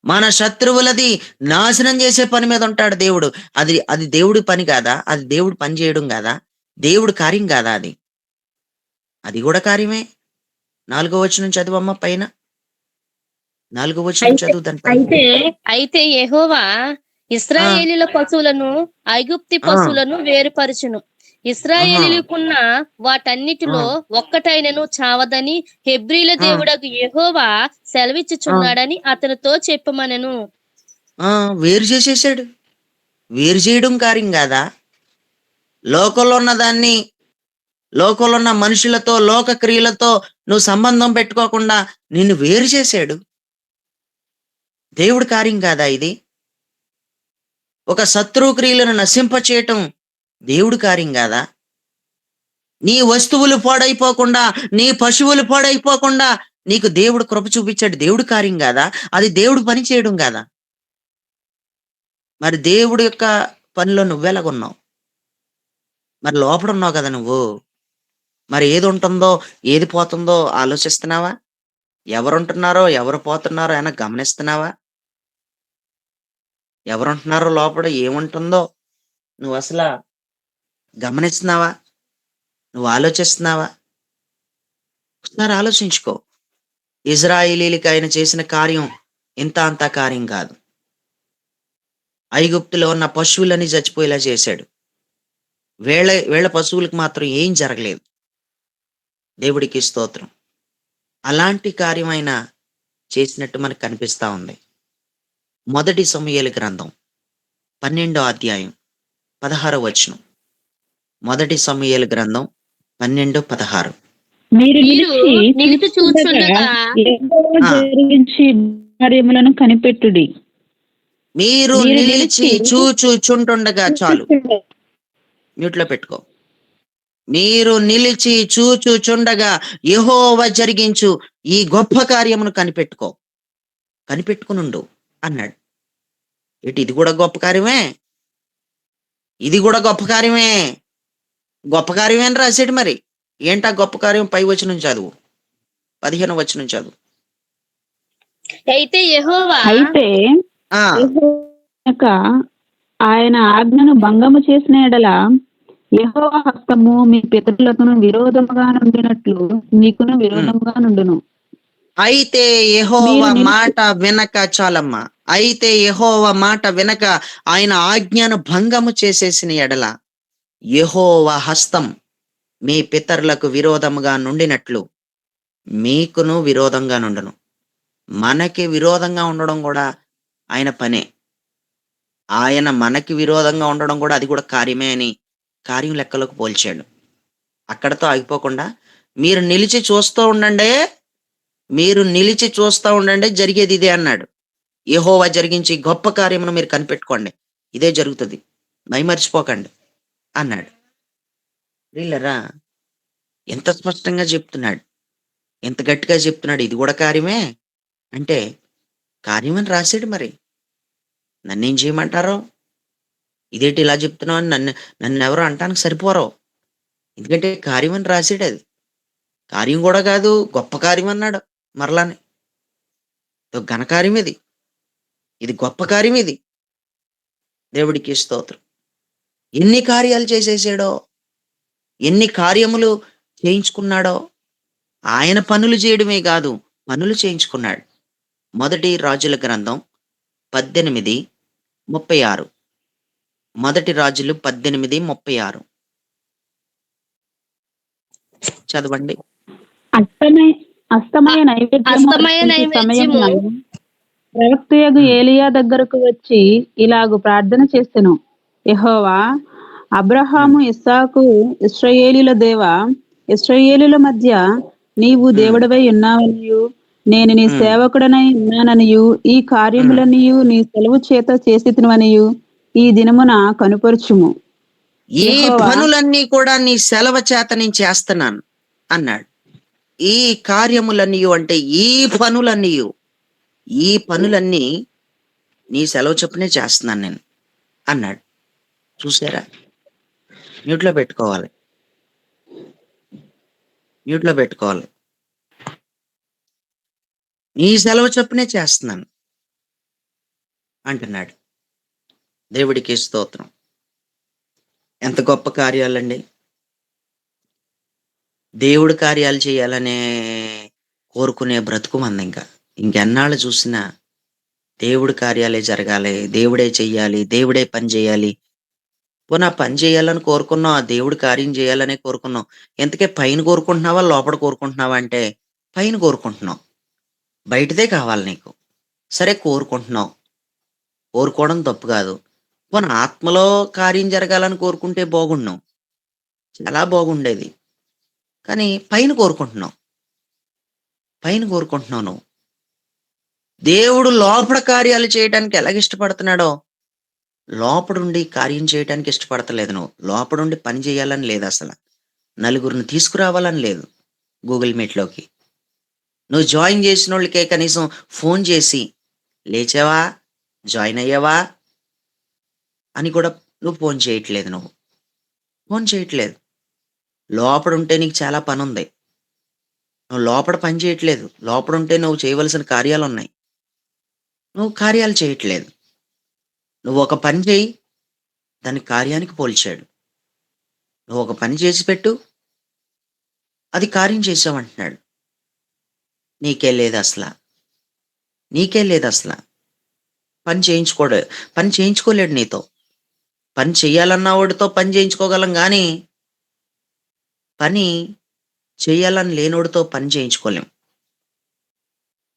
మన శత్రువులది నాశనం చేసే పని మీద ఉంటాడు దేవుడు. అది దేవుడి పని కాదా? అది దేవుడు పని చేయడం కాదా? దేవుడు కార్యం కాదా అది? అది కూడా కార్యమే. 4వ వచనం చదువమ్మ పైన. 4వ వచనం చదువు దాని పైన. అయితే యెహోవా ఇశ్రాయేలీయుల పశువులను ఐగుప్తి పశువులను వేరుపరచును. ఇశ్రాయేలీయులకున్న వాటన్నిటిలో ఒక్కటైనను చావదని హెబ్రీల దేవుడగు యెహోవా సెలవిచ్చుచున్నాడని అతనితో చెప్పమనెను. వేరు చేసేసాడు. వేరు చేయడం కార్యం కాదా? లోకంలో ఉన్న దాన్ని, లోకంలో ఉన్న మనుషులతో, లోక క్రియలతో నువ్వు సంబంధం పెట్టుకోకుండా నిన్ను వేరు చేశాడు. దేవుడి కార్యం కాదా ఇది? ఒక శత్రువు క్రియలను నశింపచేయటం దేవుడి కార్యం కాదా? నీ వస్తువులు పాడైపోకుండా, నీ పశువులు పాడైపోకుండా నీకు దేవుడు కృప చూపించాడు. దేవుడి కార్యం కాదా? అది దేవుడు పని చేయడం కాదా? మరి దేవుడి యొక్క పనిలో నువ్వెలాగున్నావు? మరి లోపల ఉన్నావు కదా నువ్వు. మరి ఏది ఉంటుందో, ఏది పోతుందో ఆలోచిస్తున్నావా? ఎవరుంటున్నారో, ఎవరు పోతున్నారో అయినా గమనిస్తున్నావా? ఎవరుంటున్నారో లోపల ఏముంటుందో నువ్వు అసలు గమనిస్తున్నావా? నువ్వు ఆలోచిస్తున్నావా? ఒకసారి ఆలోచించుకో. ఇజ్రాయేలీలకి ఆయన చేసిన కార్యం ఇంత అంత కార్యం కాదు. ఐగుప్తులో ఉన్న పశువులని చచ్చిపోయేలా చేశాడు. వీళ్ళ పశువులకు మాత్రం ఏం జరగలేదు. దేవుడికి స్తోత్రం. అలాంటి కార్యం ఆయన చేసినట్టు మనకు కనిపిస్తా ఉంది. 1 సమూయేలు గ్రంథం 12వ అధ్యాయం 16వ వచనం. 1 సమూయేలు గ్రంథం 12, 16. మీరు నిలిచి చూచుండగా యెహోవా జరిగించి కార్యములను కనిపెట్టుడి. మీరు నిలిచి చూచుచుంటుండగా. చాలు, మ్యూట్లో పెట్టుకో. మీరు నిలిచి చూచుచుండగా యెహోవా జరిగించు ఈ గొప్ప కార్యమును కనిపెట్టుకునుండు అన్నాడు. ఇది కూడా గొప్ప కార్యమే. ఇది కూడా గొప్ప కార్యమే. గొప్ప కార్యమే అని రాశాడు. మరి ఏంటా గొప్ప కార్యం? పై వచనం చదువు, 15వ వచనం చదువు. అయితే యెహోవా అయితే ఆ యెహోవా ఆయన ఆజ్ఞను భంగము చేసిన ఎడల యెహోవా హస్తము మీ పితరులకు విరోధముగా నుండినట్లు మీకును విరోధముగా నుండును. అయితే మీరు యెహోవా నిలిచి మాట వినక చాలమ్మా. అయితే యెహోవా మాట వినక ఆయన ఆజ్ఞను భంగము చేసేసిన ఎడల యెహోవా హస్తం మీ పితరులకు విరోధముగా నుండినట్లు మీకును విరోధంగా నుండును. మనకి విరోధంగా ఉండడం కూడా ఆయన పనే. ఆయన మనకి విరోధంగా ఉండడం కూడా అది కూడా కార్యమే అని కార్యం లెక్కలోకి పోల్చాడు. అక్కడతో ఆగిపోకుండా మీరు నిలిచి చూస్తూ ఉండండి. మీరు నిలిచి చూస్తా ఉండండి, జరిగేది ఇదే అన్నాడు. యెహోవా జరిగించే గొప్ప కార్యమును మీరు కనిపెట్టుకోండి. ఇదే జరుగుతది. మైమరిచిపోకండి అన్నాడు. వీళ్ళరా ఎంత స్పష్టంగా చెప్తున్నాడు. ఎంత గట్టిగా చెప్తున్నాడు. ఇది కూడా కార్యమే అంటే కార్యమని రాసాడు మరి. నన్నేం చేయమంటారో? ఇదేంటి ఇలా చెప్తున్నావు అని నన్నెవరు అంటానికి సరిపోరు. ఎందుకంటే కార్యమని రాసాడు అది. కార్యం కూడా కాదు, గొప్ప కార్యం అన్నాడు మరలానే. ఇదో ఘనకార్యం ఇది. ఇది గొప్ప కార్యం ఇది. దేవుడికి స్తోత్రం. ఎన్ని కార్యాలు చేసేసాడో, ఎన్ని కార్యములు చేయించుకున్నాడో. ఆయన పనులు చేయడమే కాదు, పనులు చేయించుకున్నాడు. మొదటి రాజుల గ్రంథం 18:36. మొదటి రాజులు 18:36 చదవండి. అస్తమయ అస్తమయ నైవేద్యము అస్తమయ అర్పించు నైవేద్యము సమయమున ప్రవక్తయగు ఉమ్, ఏలియా దగ్గరకు వచ్చి ఇలాగు ప్రార్థన చేసెను. యెహోవా, ఉమ్, అబ్రహాము, ఇస్సాకు, ఇశ్రాయేలీల దేవా, ఇశ్రాయేలీల మధ్య నీవు ఉమ్, దేవుడవై ఉన్నావనియు నేను నీ ఉమ్, సేవకుడనై ఉన్నాననియు ఈ ఉమ్. కార్యములనియు నీ సెలవు చేత చేసితివనియు ఈ దినమున కనుపరుచుము. ఈ యెహోవా పనులన్నీ కూడా నీ సెలవు చేత నేను చేస్తున్నాను అన్నాడు. ఈ కార్యములన్నీయు అంటే ఈ పనులన్నీ నీ సెలవు చొప్పునే చేస్తున్నాను నేను అన్నాడు. చూసారా? మ్యూట్లో పెట్టుకోవాలి. మ్యూట్లో పెట్టుకోవాలి. నీ సెలవు చొప్పునే చేస్తున్నాను అంటున్నాడు. దేవుడికి స్తోత్రం. ఎంత గొప్ప కార్యాలండి. దేవుడు కార్యాలు చేయాలనే కోరుకునే బ్రతుకు మంది ఇంకెన్నాళ్ళు చూసినా దేవుడి కార్యాలే జరగాలి, దేవుడే చెయ్యాలి, దేవుడే పని చేయాలి. పోనీ ఆ పని చేయాలని కోరుకున్నావు, ఆ దేవుడు కార్యం చేయాలనే కోరుకున్నావు. ఇంతకీ పైన కోరుకుంటున్నావా, లోపల కోరుకుంటున్నావా అంటే పైన కోరుకుంటున్నావు. బయటదే కావాలి నీకు. సరే కోరుకుంటున్నావు. కోరుకోవడం తప్పు కాదు. పోనీ ఆత్మలో కార్యం జరగాలని కోరుకుంటే బాగుండును. చాలా బాగుండేది. కానీ పైన కోరుకుంటున్నావు. పైన కోరుకుంటున్నావు నువ్వు. దేవుడు లోపల కార్యాలు చేయడానికి ఎలాగ ఇష్టపడుతున్నాడో లోపడుండి కార్యం చేయడానికి ఇష్టపడతలేదు నువ్వు. లోపడుండి పని చేయాలని లేదు అసలు. నలుగురిని తీసుకురావాలని లేదు గూగుల్ మీట్‌లోకి. నువ్వు జాయిన్ చేసినోళ్ళకే కనీసం ఫోన్ చేసి, లేచావా? జాయిన్ అయ్యావా? అని కూడా నువ్వు ఫోన్ చేయట్లేదు నువ్వు. ఫోన్ చేయట్లేదు. లోపడుంటే నీకు చాలా పనుంది. నువ్వు లోపల పని చేయట్లేదు. లోపడుంటే నువ్వు చేయవలసిన కార్యాలున్నాయి. నువ్వు కార్యాలు చేయట్లేదు. నువ్వు ఒక పని చెయ్యి, దాన్ని కార్యానికి పోల్చాడు. నువ్వు ఒక పని చేసి పెట్టు, అది కార్యం చేసావంటున్నాడు. నీకే లేదసల. నీకే లేదసల. పని చేయించుకోడు. పని చేయించుకోలేడు నీతో. పని చెయ్యాలన్న వాడితో పని చేయించుకోగలం గానీ, పని చెయ్యాలని లేనోడితో పని చేయించుకోలేం.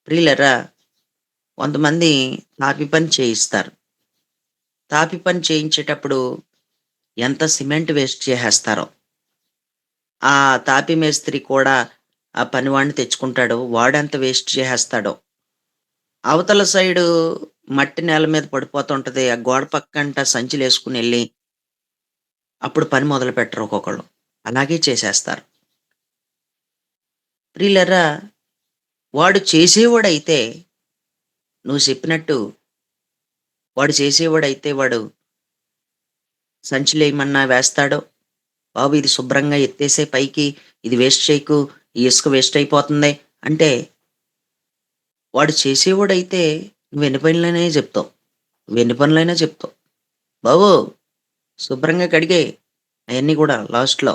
ప్రియులారా, కొంతమంది తాపి పని చేయిస్తారు. తాపి పని చేయించేటప్పుడు ఎంత సిమెంట్ వేస్ట్ చేసేస్తారో. ఆ తాపి మేస్త్రి కూడా ఆ పనివాడిని తెచ్చుకుంటాడు. వాడెంత వేస్ట్ చేసేస్తాడో. అవతల సైడు మట్టి నేల మీద పడిపోతుంటది. ఆ గోడ పక్కంట సంచులేసుకునెళ్ళి అప్పుడు పని మొదలుపెట్టరు ఒక్కొక్కళ్ళు. అలాగే చేసేస్తారు. ప్రియులారా, వాడు చేసేవాడైతే నువ్వు చెప్పినట్టు వాడు చేసేవాడైతే వాడు సంచులేయమన్నా వేస్తాడు. బాబు ఇది శుభ్రంగా ఎత్తేసేయి పైకి. ఇది వేస్ట్ చేయకు. ఈ ఇసుక వేస్ట్ అయిపోతుంది అంటే వాడు చేసేవాడైతే నువ్వు ఎన్ని పనులైనా చెప్తావు. నువ్వెన్ని పనులైనా చెప్తావు. బాబు శుభ్రంగా కడిగేయి అయన్నీ కూడా లాస్ట్‌లో.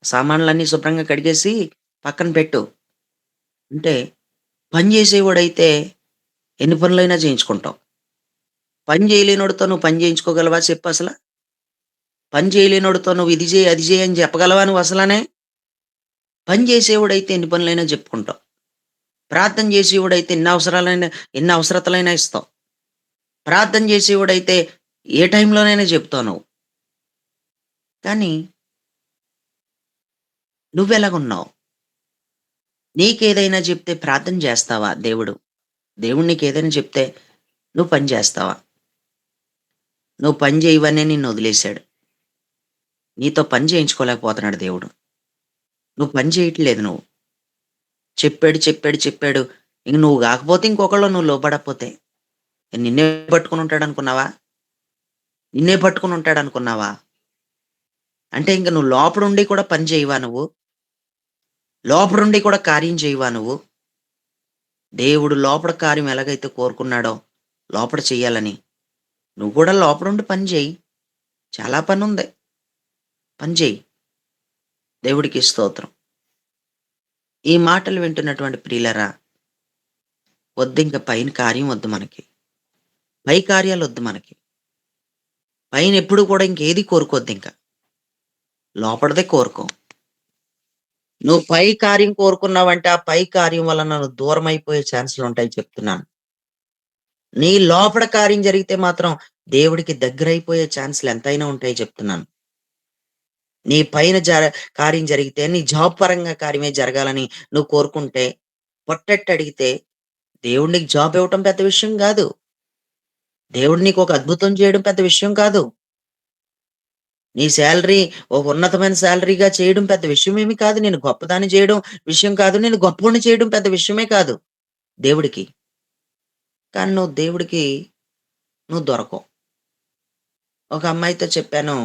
సామాన్లన్నీ శుభ్రంగా కడిగేసి పక్కన పెట్టు. అంటే పని చేసేవాడైతే ఎన్ని పనులైనా చేయించుకుంటావు. పని చేయలేనోడితో నువ్వు పని చేయించుకోగలవా చెప్పసల? పని చేయలేనోడితో నువ్వు ఇది చేయి, అది చేయి అని చెప్పగలవా నువ్వసలనే? పని చేసేవాడైతే ఎన్ని పనులైనా చెప్పుకుంటావు. ప్రార్థన చేసేవాడైతే ఎన్ని అవసరతలైనా ఇస్తావు. ప్రార్థన చేసేవాడైతే ఏ టైంలోనైనా చెప్తావు నువ్వు. కానీ నువ్వెలాగున్నావు? నీకేదైనా చెప్తే ప్రార్థన చేస్తావా దేవుడు? దేవుడు నీకేదైనా చెప్తే నువ్వు పని చేస్తావా? నువ్వు పని చేయవనే నిన్నొదిలేసాడు. నీతో పని చేయించుకోలేకపోతున్నాడు దేవుడు. నువ్వు పని చేయట్లేదు నువ్వు. చెప్పాడు, చెప్పాడు, చెప్పాడు. ఇంక నువ్వు గాకపోతే ఇంకొకళ్ళు నువ్వు లోబడకపోతే. నిన్నే పట్టుకొనుంటాడనుకున్నావా? నిన్నే పట్టుకొనుంటాడనుకున్నావా? అంటే ఇంక నువ్వు లోపడుండి కూడా పని చేయవా నువ్వు? లోపడుండి కూడా కార్యం చేయవా నువ్వు? దేవుడు లోపల కార్యం ఎలాగైతే కోరుకున్నాడో లోపల చెయ్యాలని, నువ్వు కూడా లోపడుండి పని చెయ్యి. చాలా పనుంది. పని చెయ్యి. దేవుడికి స్తోత్రం. ఈ మాటలు వింటున్నటువంటి ప్రియులారా, వద్దింక పైన కార్యం వద్దు మనకి. పై కార్యాలొద్దు మనకి. పైనెప్పుడు కూడా ఇంకేది కోరుకోద్దింక. లోపడిదే కోరుకో. నువ్వు పై కార్యం కోరుకున్నావంటే, ఆ పై కార్యం వలన నువ్వు దూరమైపోయే ఛాన్సులుంటాయి చెప్తున్నాను. నీ లోపల కార్యం జరిగితే మాత్రం దేవుడికి దగ్గరైపోయే ఛాన్సులు ఎంతైనా ఉంటాయి చెప్తున్నాను. నీ పైన కార్యం జరిగితే, నీ జాబ్ పరంగా కార్యమే జరగాలని నువ్వు కోరుకుంటే, పొట్టెట్టి అడిగితే, దేవుడు నీకు జాబ్ ఇవ్వటం పెద్ద విషయం గాదు. దేవుడు నీకొక అద్భుతం చేయడం పెద్ద విషయం కాదు. నీ సాలరీ ఒక ఉన్నతమైన సాలరీగా చేయడం పెద్ద విషయమేమి కాదు. నిన్ను గొప్పదాన్ని చేయడం విషయం కాదు. నిన్ను గొప్పోడిని చేయడం పెద్ద విషయమే కాదు దేవుడికి. కానీ నువ్వు దేవుడికి నువ్వు దొరకవు. ఒక అమ్మాయితో చెప్పాను,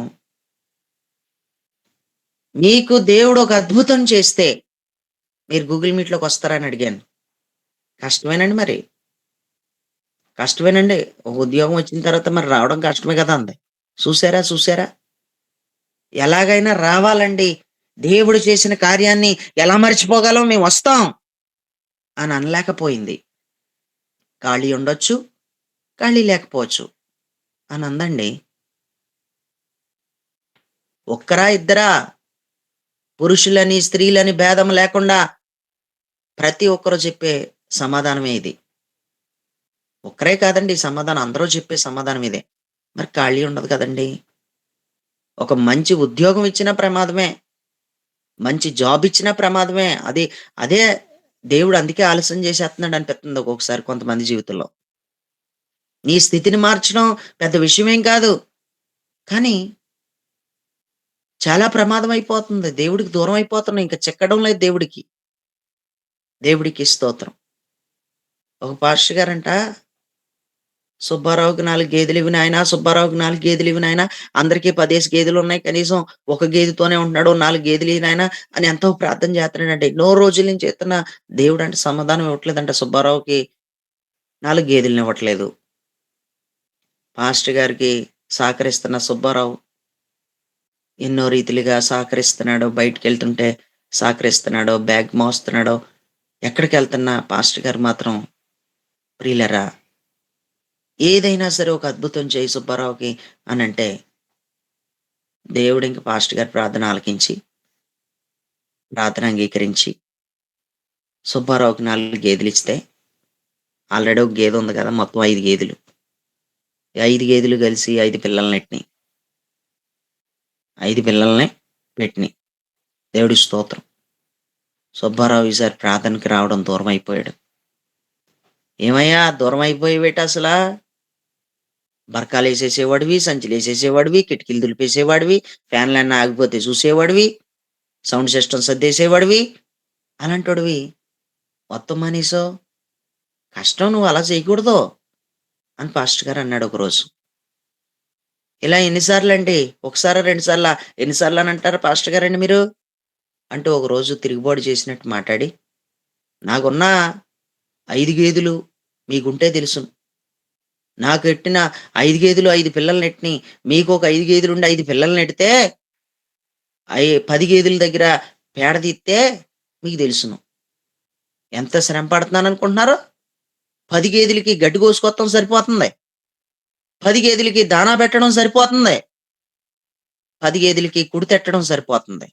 "నీకు దేవుడు ఒక అద్భుతం చేస్తే, మీరు గూగుల్ మీట్‌లోకి వస్తారా?" అని అడిగాను. కష్టమేనండి మరి. కష్టమేనండి. ఒక ఉద్యోగం వచ్చిన తర్వాత మరి రావడం కష్టమే కదా అంది. చూసారా? చూసారా? ఎలాగైనా రావాలండి. దేవుడు చేసిన కార్యాన్ని ఎలా మర్చిపోగలం? మేమొస్తాం అని అనలేకపోయింది. ఖాళీ ఉండొచ్చు, ఖాళీ లేకపోవచ్చు అని అందండి. ఒక్కరా? ఇద్దరా? పురుషులని, స్త్రీలని భేదం లేకుండా ప్రతి ఒక్కరు చెప్పే సమాధానమే ఇది. ఒక్కరే కాదండి ఈ సమాధానం. అందరూ చెప్పే సమాధానం ఇదే. మరి ఖాళీ ఉండదు కదండీ! ఒక మంచి ఉద్యోగం ఇచ్చినా ప్రమాదమే. మంచి జాబ్ ఇచ్చినా ప్రమాదమే. అదే దేవుడు అందుకే ఆలస్యం చేసేస్తున్నాడు అనిపిస్తుంది ఒక్కొక్కసారి కొంతమంది జీవితంలో. నీ స్థితిని మార్చడం పెద్ద విషయమేం కాదు. కానీ చాలా ప్రమాదం అయిపోతుంది. దేవుడికి దూరం అయిపోతున్నాం. ఇంక చిక్కడం లేదు దేవుడికి. దేవుడికి స్తోత్రం. ఒక పాస్టర్ గారంట, "సుబ్బారావుకి 4 గేదెలివ్వు నాయనా, సుబ్బారావుకి 4 గేదెలివ్వు నాయనా, అందరికీ 10 గేదెలున్నాయి. కనీసం ఒక గేదెతోనే ఉంటున్నాడు. 4 గేదెలియ్యి నాయనా" అని ఎంతో ప్రార్థన చేస్తున్నాడంట. ఎన్నో రోజుల నుంచి చేస్తున్న దేవుడంట సమాధానం ఇవ్వట్లేదంట. సుబ్బారావుకి 4 గేదెలనివ్వట్లేదు. పాస్టర్ గారికి సహకరిస్తున్న సుబ్బారావు ఎన్నో రీతిలుగా సహకరిస్తున్నాడు. బయటికెళ్తుంటే సహకరిస్తున్నాడు. బ్యాగ్ మోస్తున్నాడు. ఎక్కడికెళ్తున్నా పాస్టర్ గారు మాత్రం, ప్రియులారా, ఏదైనా సరే ఒక అద్భుతం చేయి సుబ్బారావుకి అనంటే, దేవుడింక పాస్టర్ గారి ప్రార్థన ఆలకించి, ప్రార్థన అంగీకరించి, సుబ్బారావుకి 4 గేదెలిస్తే, ఆల్రెడీ ఒక గేదె ఉంది కదా! మొత్తం 5 గేదెలు. ఈ 5 గేదెలు కలిసి 5 పిల్లలనెట్టినియి. 5 పిల్లల్ని పెట్టినియి. దేవుడికి స్తోత్రం. సుబ్బారావు ఈసారి ప్రార్థనకి రావడం దూరమైపోయాడు. "ఏమయ్యా దూరమైపోయావేటసలా? బరకాలేసేసేవాడివి, సంచులేసేసేవాడివి, కిటికీలు దులిపేసేవాడివి, ఫ్యాన్‌లన్నీ ఆగిపోతే చూసేవాడివి, సౌండ్ సిస్టమ్ సర్దేసేవాడివి, అలాంటోడివి మొత్తం మానేసావు. కష్టం నువ్వు అలా చేయకూడదు" అని పాస్టర్ గారు అన్నాడు ఒకరోజు. ఇలా ఎన్ని సార్లండి? ఒకసారా? 2 సార్లా? ఎన్ని సార్లనంటారు పాస్టర్ గారండి మీరు? అంటూ ఒకరోజు తిరుగుబాటు చేసినట్టు మాట్లాడి, నాకున్న 5 గేదెలు మీకుంటే తెలుసును. నాకు ఎట్టిన 5 గేదెలు 5 పిల్లలనెట్టినియి. మీకొక 5 గేదెలుండి 5 పిల్లలనెడితే 10 గేదెల దగ్గర పేడ తీత్తే మీకు తెలుసును. ఎంత శ్రమ పడుతున్నాననుకుంటున్నారు? 10 గేదెలకి గడ్డి కోసుకొత్తం సరిపోతుంది. 10 గేదెలకి దానా పెట్టడం సరిపోతుంది. 10 గేదెలకి కుడితెట్టడం సరిపోతుంది.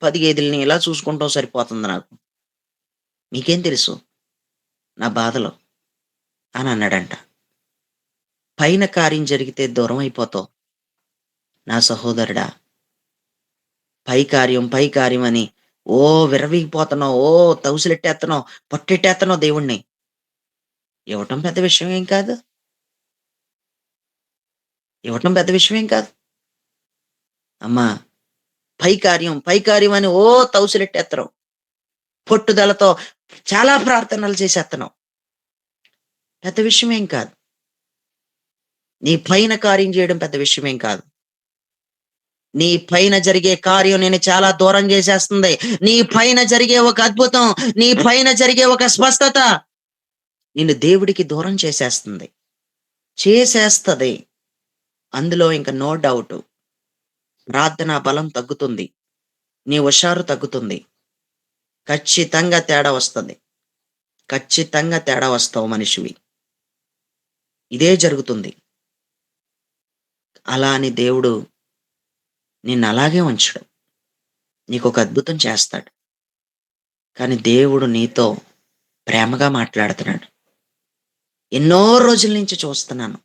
10 గేదెలని ఇలా చూసుకుంటం సరిపోతుంది నాకు. మీకేం తెలుసు నా బాధలు అని అన్నాడంట. పైన కార్యం జరిగితే దూరం అయిపోతావు నా సహోదరుడా. పై కార్యం అని ఓ విర్రవీగిపోతున్నావు, ఓ తౌసులెట్టేత్తన్నావు, పట్టెట్టేత్తన్నావు దేవుణ్ణి. ఇవ్వటం పెద్ద విషయం ఏం కాదు. ఇవ్వటం పెద్ద విషయం ఏం కాదు. అమ్మా, పై కార్యం అని ఓ తౌసులెట్టేత్తన్నావు. పట్టుదలతో చాలా ప్రార్థనలు చేసేత్తన్నావు. పెద్ద విషయం ఏం కాదు. నీ పైన కార్యం చేయడం పెద్ద విషయం ఏం కాదు. నీ పైన జరిగే కార్యం నేను చాలా దూరం చేసేస్తుంది. నీ పైన జరిగే ఒక అద్భుతం, నీ పైన జరిగే ఒక స్పష్టత నిన్ను దేవుడికి దూరం చేసేస్తది. అందులో ఇంకా నో డౌట్. ప్రార్థనా బలం తగ్గుతుంది. నీ హుషారు తగ్గుతుంది. ఖచ్చితంగా తేడా వస్తది. ఖచ్చితంగా తేడా వస్తావు మనిషివి. ఇదే జరుగుతుంది. అలా అని దేవుడు నిన్ను అలాగే ఉంచడు. నీకొక అద్భుతం చేస్తాడు. కానీ దేవుడు నీతో ప్రేమగా మాట్లాడుతున్నాడు. ఎన్నో రోజుల నుంచి చూస్తున్నాను.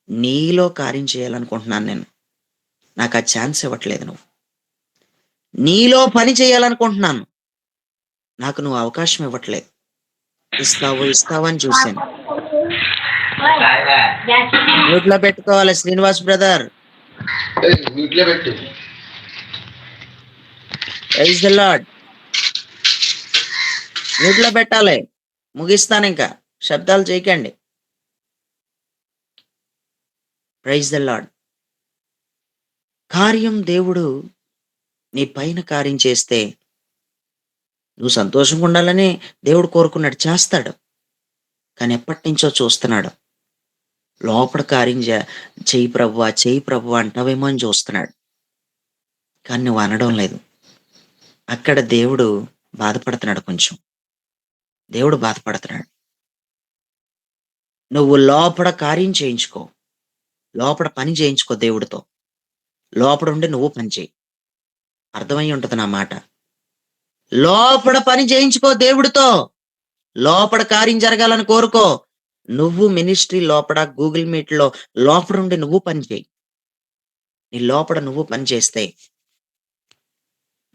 నీలో కార్యం చేయాలనుకుంటున్నాను నేను. నాకు ఆ ఛాన్స్ ఇవ్వట్లేదు నువ్వు. నీలో పని చేయాలనుకుంటున్నాను. నాకు నువ్వు అవకాశం ఇవ్వట్లేదు. ఇస్తావు అని చూశాను. మ్యూట్లో పెట్టుకోవాలి శ్రీనివాస్ బ్రదర్. వీటిలో పెట్టు. Praise the lord. మ్యూట్లో పెట్టాలి. ముగిస్తాను ఇంకా. శబ్దాలు చేయకండి. Praise the lord. కార్యం దేవుడు నీ పైన కార్యం చేస్తే నువ్వు సంతోషంగా ఉండాలని దేవుడు కోరుకున్నాడు, చేస్తాడు. కానీ ఎప్పటి నుంచో చూస్తున్నాడు. లోపల కార్యం చెయ్యి ప్రభువా అంటావేమో అని చూస్తున్నాడు. కానీ నువ్వు అనడం లేదు. అక్కడ దేవుడు బాధపడుతున్నాడు. కొంచెం దేవుడు బాధపడుతున్నాడు. నువ్వు లోపల కార్యం చేయించుకో, లోపల పని చేయించుకో దేవుడితో. లోపల ఉండి నువ్వు పని చేయి. అర్థమై ఉంటుంది నా మాట. లోపల పని చేయించుకో దేవుడితో. లోపల కార్యం జరగాలని కోరుకో. నువ్వు మినిస్ట్రీ లోపల గూగుల్ మీట్ లో లోపల ఉండి నువ్వు పని చేయి. నీ లోపల నువ్వు పని చేస్తే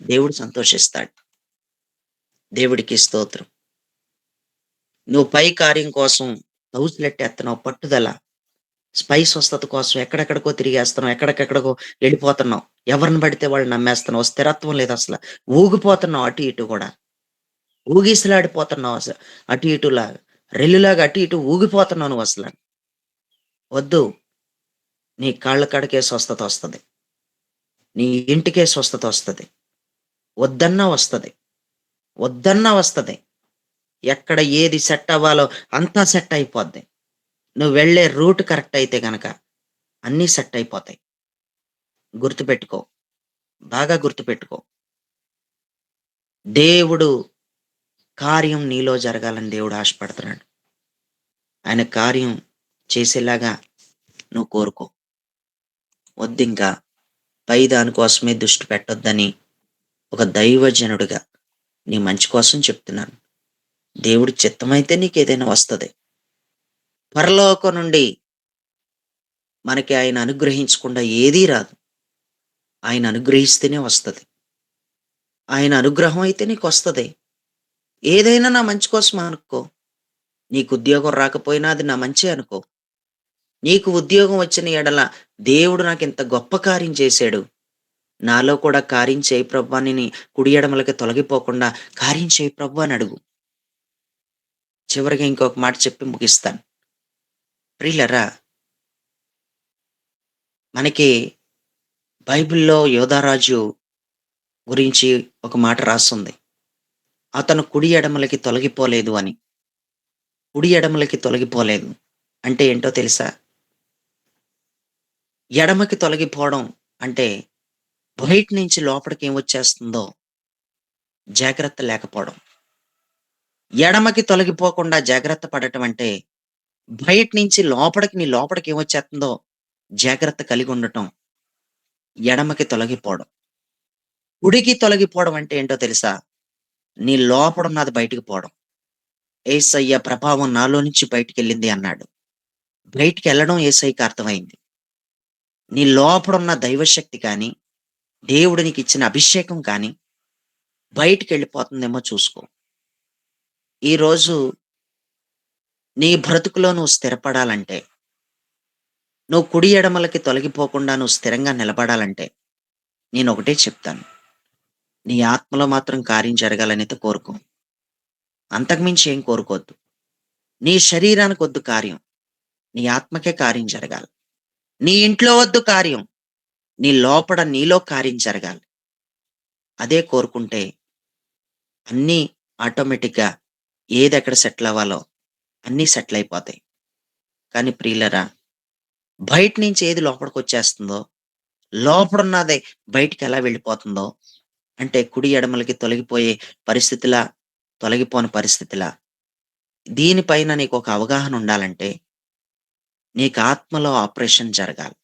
దేవుడు సంతోషిస్తాడు. దేవుడికి స్తోత్రం. నువ్వు పై కార్యం కోసం తౌసులెట్టేస్తున్నావు, పట్టుదల, స్వస్థత కోసం ఎక్కడెక్కడికో తిరిగేస్తున్నావు, ఎక్కడికెక్కడికో వెళ్ళిపోతున్నావు, ఎవరిని పడితే వాళ్ళు నమ్మేస్తున్నావు, స్థిరత్వం లేదు అసలు. ఊగిపోతున్నావు అటు ఇటు కూడా, ఊగిసలాడిపోతున్నావు అసలు. అటు ఇటులాగా రెల్లులాగా అటు ఇటు ఊగిపోతున్నావు నువ్వు అసలు. వద్దు. నీ కాళ్ళ కాడికే స్వస్థత వస్తుంది. నీ ఇంటికే స్వస్థత వస్తుంది. వద్దన్నా వస్తుంది. ఎక్కడ ఏది సెట్ అవ్వాలో అంతా సెట్ అయిపోద్ది. నువ్వు వెళ్ళే రూట్ కరెక్ట్ అయితే గనక అన్నీ సెట్ అయిపోతాయి. గుర్తుపెట్టుకో, బాగా గుర్తుపెట్టుకో. దేవుడు కార్యం నీలో జరగాలని దేవుడు ఆశపడుతున్నాడు. ఆయన కార్యం చేసేలాగా నువ్వు కోరుకో. వద్దింకా పై దానికోసమే దృష్టి పెట్టొద్దని ఒక దైవజనుడిగా నీ మంచి కోసం చెప్తున్నాను. దేవుడి చిత్తమైతే నీకేదైనా వస్తుంది. పరలోకం నుండి మనకి ఆయన అనుగ్రహించకుండా ఏదీ రాదు. ఆయన అనుగ్రహిస్తేనే వస్తుంది. ఆయన అనుగ్రహం అయితే నీకు వస్తుంది. ఏదైనా నా మంచి కోసం అనుకో. నీకు ఉద్యోగం రాకపోయినా అది నా మంచి అనుకో. నీకు ఉద్యోగం వచ్చిన ఎడల దేవుడు నాకు ఇంత గొప్ప కార్యం చేశాడు, నాలో కూడా కార్యం చేయి ప్రభు అని కుడి ఎడమలకి తొలగిపోకుండా కార్యం చేయి ప్రభు అని అడుగు. చివరిగా ఇంకొక మాట చెప్పి ముగిస్తాను. ప్రియులరా, మనకి బైబిల్లో యోధారాజు గురించి ఒక మాట రాస్తుంది. అతను కుడి ఎడమలకి తొలగిపోలేదు అని. కుడి ఎడమలకి తొలగిపోలేదు అంటే ఏంటో తెలుసా? ఎడమకి తొలగిపోవడం అంటే బయట నుంచి లోపలికి ఏమొచ్చేస్తుందో జాగ్రత్త లేకపోవడం. ఎడమకి తొలగిపోకుండా జాగ్రత్త పడటం అంటే బయట నుంచి లోపలికి నీ లోపలికి ఏమొచ్చేస్తుందో జాగ్రత్త కలిగి ఉండటం. ఎడమకి తొలగిపోవడం. కుడికి తొలగిపోవడం అంటే ఏంటో తెలుసా? నీ లోపడున్నది బయటికి పోవడం. యేసయ్య ప్రభావం నాలో నుంచి బయటికెళ్ళింది అన్నాడు. బయటికెళ్ళడం యేసయ్యకి అర్థమైంది. నీ లోపడున్న దైవశక్తి కానీ, దేవుడు నీకిచ్చిన అభిషేకం కానీ బయటికెళ్ళిపోతుందేమో చూసుకో. ఈరోజు నీ బ్రతుకులో నువ్వు స్థిరపడాలంటే, నువ్వు కుడి ఎడమలకి తొలగిపోకుండా నువ్వు స్థిరంగా నిలబడాలంటే, నేనొకటే చెప్తాను. నీ ఆత్మలో మాత్రం కార్యం జరగాలనైతే కోరుకో. అంతకు మించి ఏం కోరుకోవద్దు. నీ శరీరానికొద్దు కార్యం. నీ ఆత్మకే కార్యం జరగాలి. నీ ఇంట్లో వద్దు కార్యం. నీ లోపల నీలో కార్యం జరగాలి. అదే కోరుకుంటే అన్నీ ఆటోమేటిక్‌గా ఏదెక్కడ సెటిల్ అవ్వాలో అన్నీ సెటిల్ అయిపోతాయి. కానీ ప్రియులరా, బయట నుంచి ఏది లోపలికొచ్చేస్తుందో, లోపడున్నది బయటికెలా వెళ్ళిపోతుందో, అంటే కుడి ఎడమలకి తొలగిపోయే పరిస్థితిలా, తొలగిపోని పరిస్థితిలా, దీనిపైన నీకొక అవగాహన ఉండాలంటే, నీకు ఆత్మలో ఆపరేషన్ జరగాలి.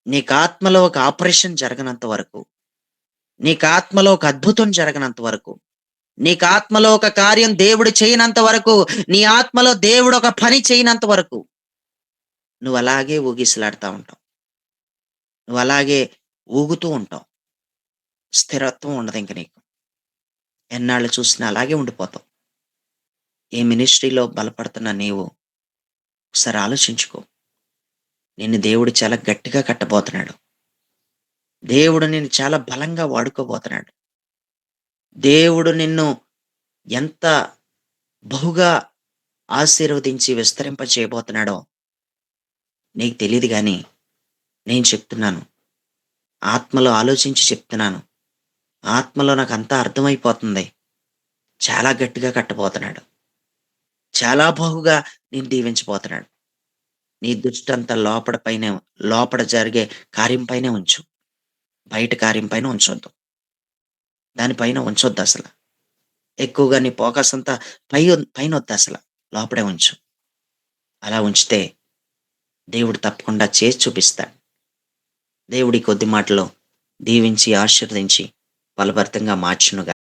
నీకు ఆత్మలో ఒక ఆపరేషన్ జరగనంత వరకు, నీకు ఆత్మలో ఒక అద్భుతం జరగనంత వరకు, నీకు ఆత్మలో ఒక కార్యం దేవుడు చేయనంత వరకు, నీ ఆత్మలో దేవుడు ఒక పని చేయనంత వరకు, నువ్వలాగే ఊగిసలాడుతా ఉంటావు. నువ్వలాగే ఊగుతూ ఉంటావు. స్థిరత్వం ఉండదింక నీకు. ఎన్నాళ్ళు చూసినా అలాగే ఉండిపోతావు. ఈ మినిస్ట్రీలో బలపడుతున్న నీవు ఒకసారి ఆలోచించుకో. నిన్ను దేవుడు చాలా గట్టిగా కట్టబోతున్నాడు. దేవుడు నిన్ను చాలా బలంగా వాడుకోబోతున్నాడు. దేవుడు నిన్ను ఎంత బహుగా ఆశీర్వదించి విస్తరింపచేయబోతున్నాడో నీకు తెలీదు గానీ, నేను చెప్తున్నాను. ఆత్మలో ఆలోచించి చెప్తున్నాను. ఆత్మలో నాకంతా అర్థమైపోతుంది. చాలా గట్టిగా కట్టబోతున్నాడు. చాలా బహుగా నిన్ను దీవించబోతున్నాడు. నీ దృష్టంతా లోపల జరిగే కార్యం పైనే ఉంచు. బయట కార్యం పైన ఉంచొద్దు. దానిపైన ఉంచొద్దసల. ఎక్కువగా నీ ఫోకస్ అంతా పైనొద్దసల. లోపడే ఉంచు. అలా ఉంచితే దేవుడు తప్పకుండా చేసి చూపిస్తాడు. దేవుడి కొద్ది మాటలో దీవించి, ఆశీర్వదించి, ఫలభరితంగా మార్చునుగాక.